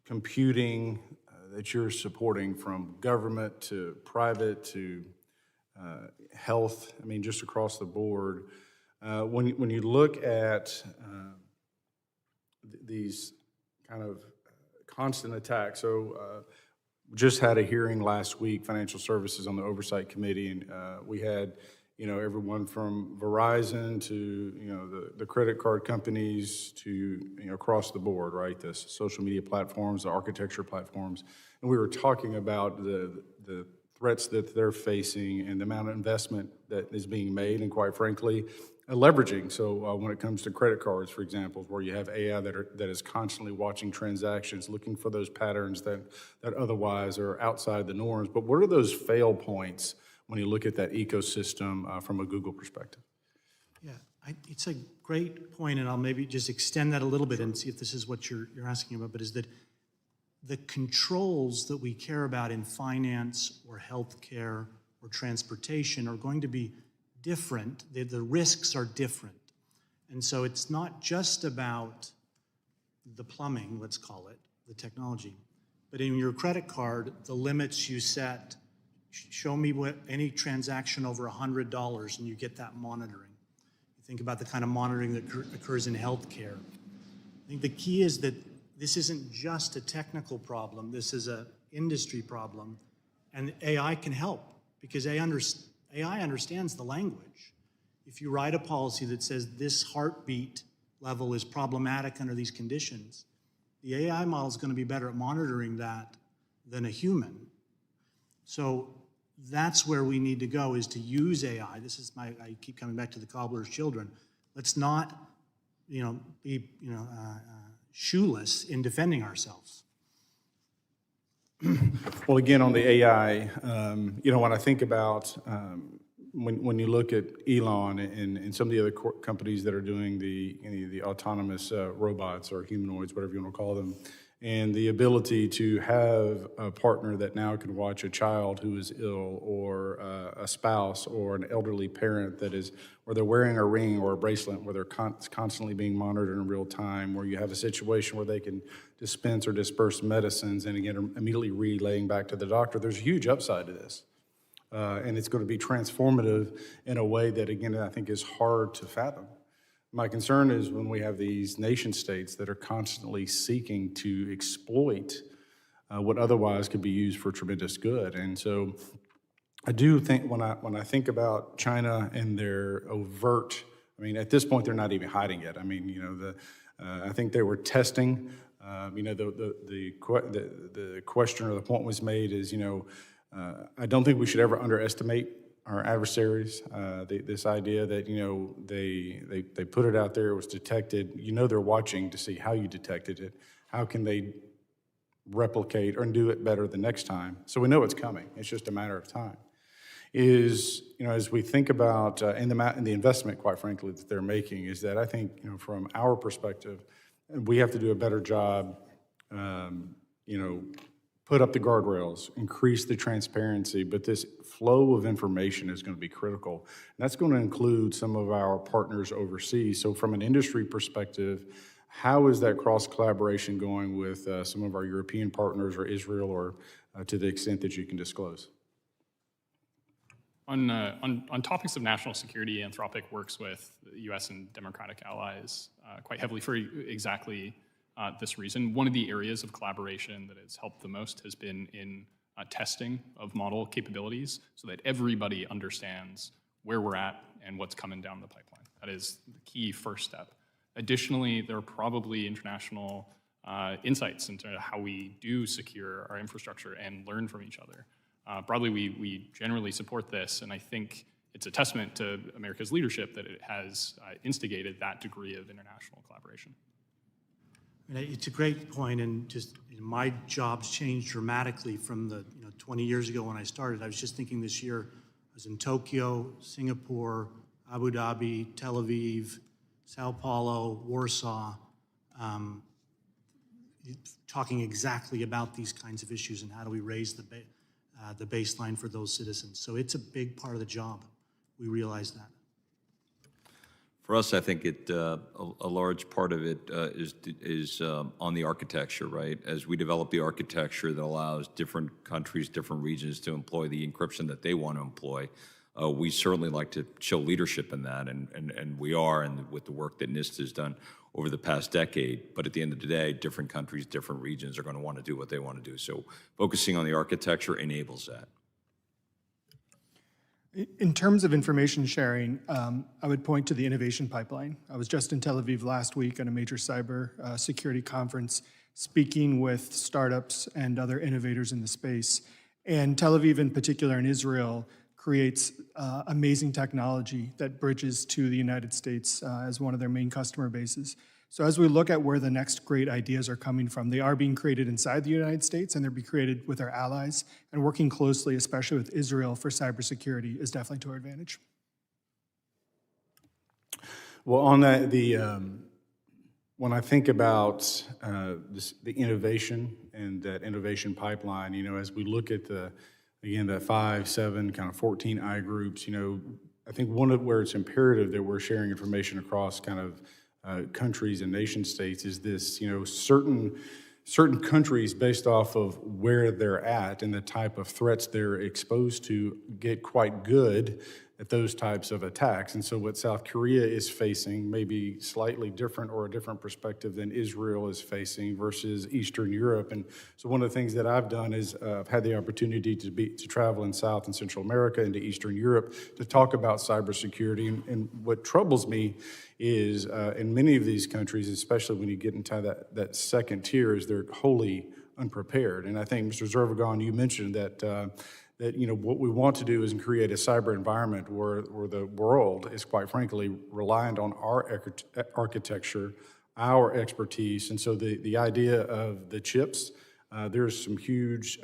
computing that you're supporting, from government to private to health, just across the board. When you look at these kind of constant attacks, so just had a hearing last week, Financial Services on the Oversight Committee, and we had everyone from Verizon to the credit card companies to across the board, right? The social media platforms, the architecture platforms, and we were talking about the threats that they're facing and the amount of investment that is being made, and quite frankly, leveraging. So when it comes to credit cards, for example, where you have AI that is constantly watching transactions, looking for those patterns that otherwise are outside the norms. But what are those fail points when you look at that ecosystem from a Google perspective? Yeah, it's a great point, and I'll maybe just extend that a little bit and see if this is what you're asking about, but is that the controls that we care about in finance or healthcare or transportation are going to be different. The risks are different. And so it's not just about the plumbing, let's call it, the technology, but in your credit card, the limits you set, show me any transaction over $100 and you get that monitoring. You think about the kind of monitoring that occurs in healthcare. I think the key is that this isn't just a technical problem, this is an industry problem, and AI can help because AI understands the language. If you write a policy that says this heartbeat level is problematic under these conditions, the AI model is going to be better at monitoring that than a human. So that's where we need to go, is to use AI. This is I keep coming back to the cobbler's children. Let's not, be, shoeless in defending ourselves. Well, again, on the AI, when I think about when you look at Elon and some of the other companies that are doing the autonomous robots or humanoids, whatever you want to call them, and the ability to have a partner that now can watch a child who is ill, or a spouse or an elderly parent that is, where they're wearing a ring or a bracelet, where they're constantly being monitored in real time, where you have a situation where they can dispense or disperse medicines and again are immediately relaying back to the doctor. There's a huge upside to this. And it's going to be transformative in a way that, again, I think is hard to fathom. My concern is when we have these nation states that are constantly seeking to exploit what otherwise could be used for tremendous good. And so I do think when I think about China and their overt, at this point, they're not even hiding it. I think they were testing. The question or the point was made is, I don't think we should ever underestimate our adversaries. This idea that they put it out there, it was detected. They're watching to see how you detected it. How can they replicate or do it better the next time? So we know it's coming. It's just a matter of time. As we think about and the investment, quite frankly, that they're making, is that I think from our perspective, we have to do a better job. Put up the guardrails, increase the transparency, but this flow of information is going to be critical. And that's going to include some of our partners overseas. So from an industry perspective, how is that cross-collaboration going with some of our European partners or Israel, or to the extent that you can disclose? On topics of national security, Anthropic works with the U.S. and democratic allies quite heavily for exactly this reason. One of the areas of collaboration that has helped the most has been in testing of model capabilities so that everybody understands where we're at and what's coming down the pipeline. That is the key first step. Additionally, there are probably international insights into how we do secure our infrastructure and learn from each other. Broadly, we generally support this, and I think it's a testament to America's leadership that it has instigated that degree of international collaboration. And it's a great point, and just my job's changed dramatically from the 20 years ago when I started. I was just thinking this year, I was in Tokyo, Singapore, Abu Dhabi, Tel Aviv, Sao Paulo, Warsaw, talking exactly about these kinds of issues and how do we raise the baseline for those citizens. So it's a big part of the job. We realize that. For us, I think a large part of it is on the architecture, right? As we develop the architecture that allows different countries, different regions to employ the encryption that they want to employ, we certainly like to show leadership in that, and we are, and with the work that NIST has done over the past decade. But at the end of the day, different countries, different regions are going to want to do what they want to do. So focusing on the architecture enables that. In terms of information sharing, I would point to the innovation pipeline. I was just in Tel Aviv last week at a major cyber security conference, speaking with startups and other innovators in the space. And Tel Aviv in particular, in Israel, creates amazing technology that bridges to the United States as one of their main customer bases. So as we look at where the next great ideas are coming from, they are being created inside the United States, and they're being created with our allies, and working closely, especially with Israel, for cybersecurity is definitely to our advantage. Well, on that, when I think about the innovation and that innovation pipeline, as we look at again, that 5, 7, kind of 14 I groups, I think one of where it's imperative that we're sharing information across kind of countries and nation states is this, certain countries, based off of where they're at and the type of threats they're exposed to, get quite good at those types of attacks. And so what South Korea is facing may be slightly different or a different perspective than Israel is facing versus Eastern Europe. And so one of the things that I've done is I've had the opportunity to travel in South and Central America and to Eastern Europe to talk about cybersecurity. And what troubles me is in many of these countries, especially when you get into that second tier, is they're wholly unprepared. And I think, Mr. Zervagon, you mentioned that what we want to do is create a cyber environment where the world is, quite frankly, reliant on our architecture, our expertise. And so the idea of the chips, there's some huge,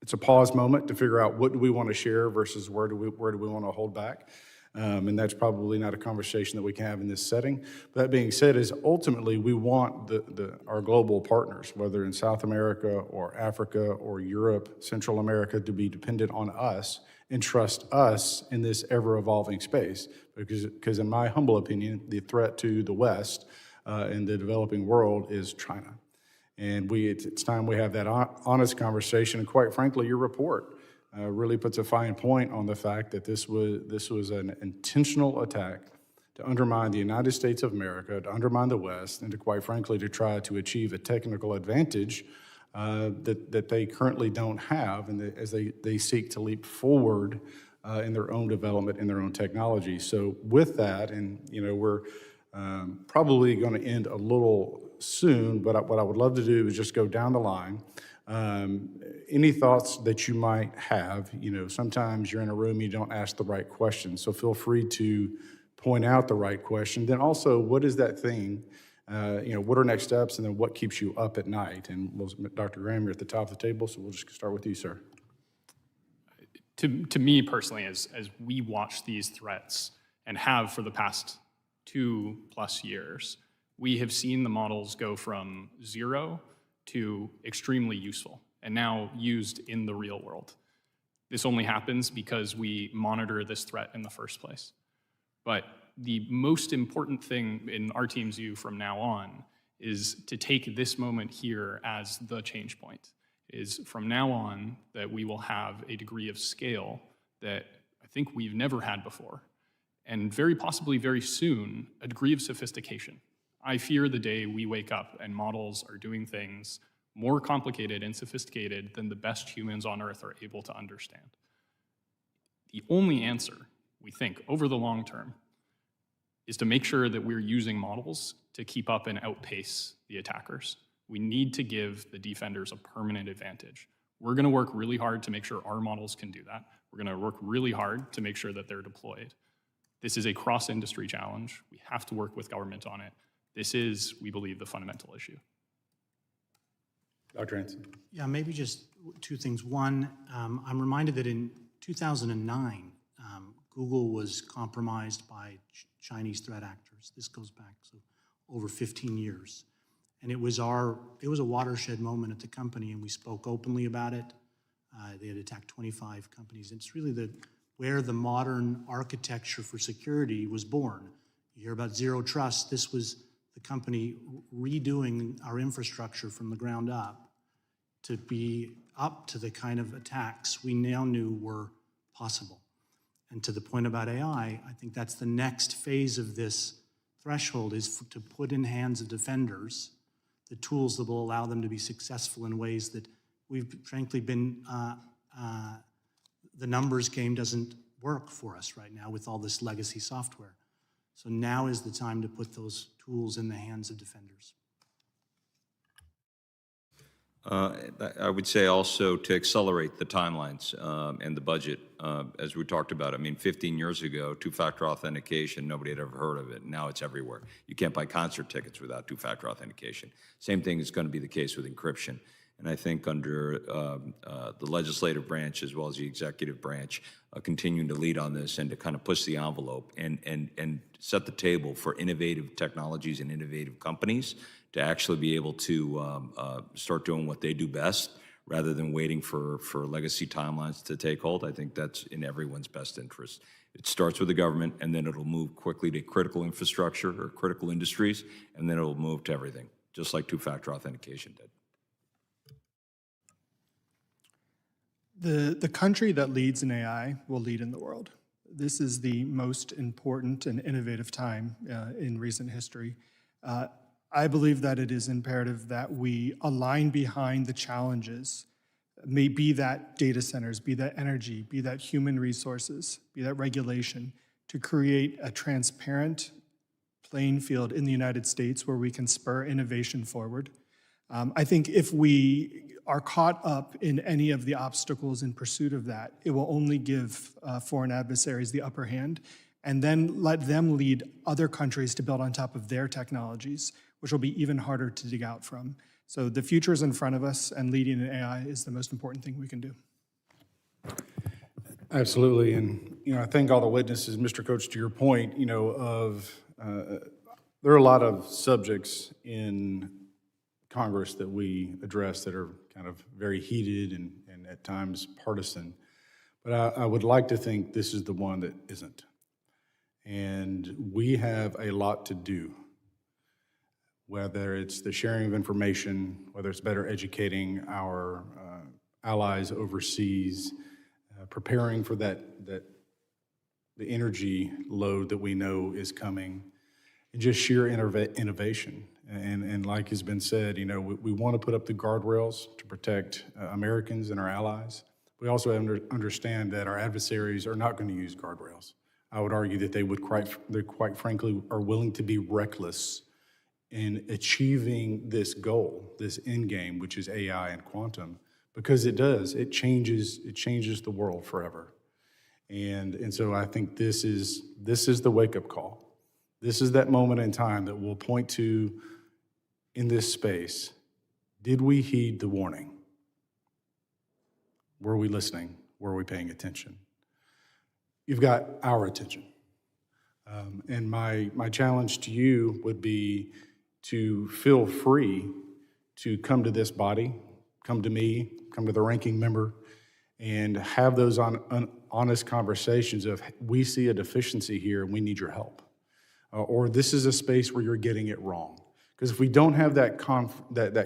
it's a pause moment to figure out what do we want to share versus where do we want to hold back. And that's probably not a conversation that we can have in this setting. But that being said, is ultimately we want our global partners, whether in South America or Africa or Europe, Central America, to be dependent on us and trust us in this ever-evolving space. Because in my humble opinion, the threat to the West and the developing world is China. And it's time we have that honest conversation. And quite frankly, your report really puts a fine point on the fact that this was an intentional attack to undermine the United States of America, to undermine the West, and to, quite frankly, to try to achieve a technical advantage that they currently don't have, and as they seek to leap forward in their own development, in their own technology. So with that, and we're probably going to end a little soon, but what I would love to do is just go down the line. Any thoughts that you might have, sometimes you're in a room, you don't ask the right question, so feel free to point out the right question. Then also, what is that thing, what are next steps, and then what keeps you up at night? And Dr. Graham, you're at the top of the table, so we'll just start with you, sir. To me personally, as we watch these threats and have for the past 2+ years, we have seen the models go from 0 to extremely useful, and now used in the real world. This only happens because we monitor this threat in the first place. But the most important thing in our team's view from now on is to take this moment here as the change point. Is from now on that we will have a degree of scale that I think we've never had before, and very possibly very soon, a degree of sophistication. I fear the day we wake up and models are doing things more complicated and sophisticated than the best humans on Earth are able to understand. The only answer, we think, over the long term, is to make sure that we're using models to keep up and outpace the attackers. We need to give the defenders a permanent advantage. We're going to work really hard to make sure our models can do that. We're going to work really hard to make sure that they're deployed. This is a cross-industry challenge. We have to work with government on it. This is, we believe, the fundamental issue. Dr. Hanson. Yeah, maybe just two things. One, I'm reminded that in 2009, Google was compromised by Chinese threat actors. This goes back over 15 years. And it was a watershed moment at the company, and we spoke openly about it. They had attacked 25 companies. It's really where the modern architecture for security was born. You hear about zero trust. This was the company redoing our infrastructure from the ground up to be up to the kind of attacks we now knew were possible. And to the point about AI, I think that's the next phase of this threshold, is to put in hands of defenders the tools that will allow them to be successful in ways that we've frankly been, the numbers game doesn't work for us right now with all this legacy software. So now is the time to put those tools in the hands of defenders. I would say also to accelerate the timelines and the budget, as we talked about. I mean, 15 years ago, two-factor authentication, nobody had ever heard of it. Now it's everywhere. You can't buy concert tickets without two-factor authentication. Same thing is going to be the case with encryption. And I think under the legislative branch as well as the executive branch, continuing to lead on this and to kind of push the envelope and set the table for innovative technologies and innovative companies to actually be able to start doing what they do best rather than waiting for legacy timelines to take hold. I think that's in everyone's best interest. It starts with the government, and then it'll move quickly to critical infrastructure or critical industries, and then it'll move to everything, just like two-factor authentication did. The country that leads in AI will lead in the world. This is the most important and innovative time in recent history. I believe that it is imperative that we align behind the challenges, be that data centers, be that energy, be that human resources, be that regulation, to create a transparent playing field in the United States where we can spur innovation forward. I think if we are caught up in any of the obstacles in pursuit of that, it will only give foreign adversaries the upper hand, and then let them lead other countries to build on top of their technologies, which will be even harder to dig out from. So the future is in front of us, and leading in AI is the most important thing we can do. Absolutely, and I thank all the witnesses, Mr. Coach, to your point, there are a lot of subjects in Congress that we address that are kind of very heated and at times partisan, but I would like to think this is the one that isn't. And we have a lot to do, whether it's the sharing of information, whether it's better educating our allies overseas, preparing for the energy load that we know is coming, and just sheer innovation. And like has been said, we want to put up the guardrails to protect Americans and our allies. We also understand that our adversaries are not going to use guardrails. I would argue that they quite frankly are willing to be reckless in achieving this goal, this end game, which is AI and quantum, because it changes the world forever. And so I think this is the wake-up call. This is that moment in time that we'll point to in this space. Did we heed the warning? Were we listening? Were we paying attention? You've got our attention. And my challenge to you would be to feel free to come to this body, come to me, come to the ranking member, and have those honest conversations of, we see a deficiency here and we need your help. Or this is a space where you're getting it wrong. Because if we don't have that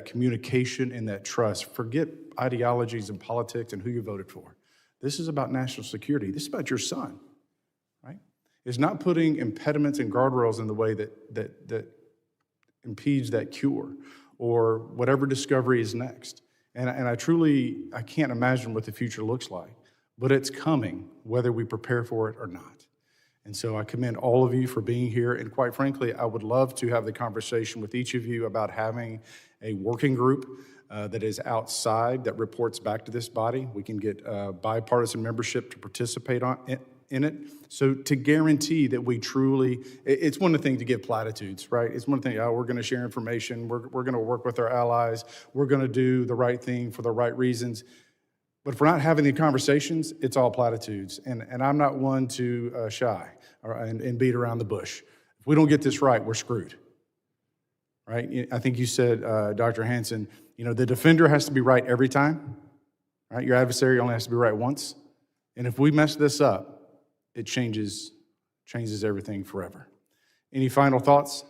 communication and that trust, forget ideologies and politics and who you voted for. This is about national security. This is about your son, right? It's not putting impediments and guardrails in the way that impedes that cure or whatever discovery is next. And I can't imagine what the future looks like, but it's coming, whether we prepare for it or not. And so I commend all of you for being here. And quite frankly, I would love to have the conversation with each of you about having a working group that is outside, that reports back to this body. We can get bipartisan membership to participate in it. So to guarantee that we truly, it's one thing to give platitudes, right? It's one thing, oh, we're going to share information, we're going to work with our allies, we're going to do the right thing for the right reasons. But if we're not having the conversations, it's all platitudes. And I'm not one to shy and beat around the bush. If we don't get this right, we're screwed, right? I think you said, Dr. Hansen, the defender has to be right every time, right? Your adversary only has to be right once. And if we mess this up, it changes everything forever. Any final thoughts?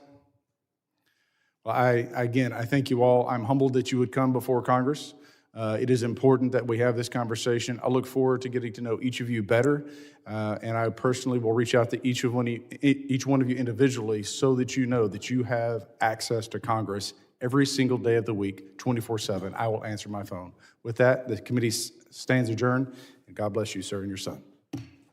Well, again, I thank you all. I'm humbled that you would come before Congress. It is important that we have this conversation. I look forward to getting to know each of you better, and I personally will reach out to each one of you individually so that you know that you have access to Congress every single day of the week, 24/7. I will answer my phone. With that, the committee stands adjourned, and God bless you, sir, and your son.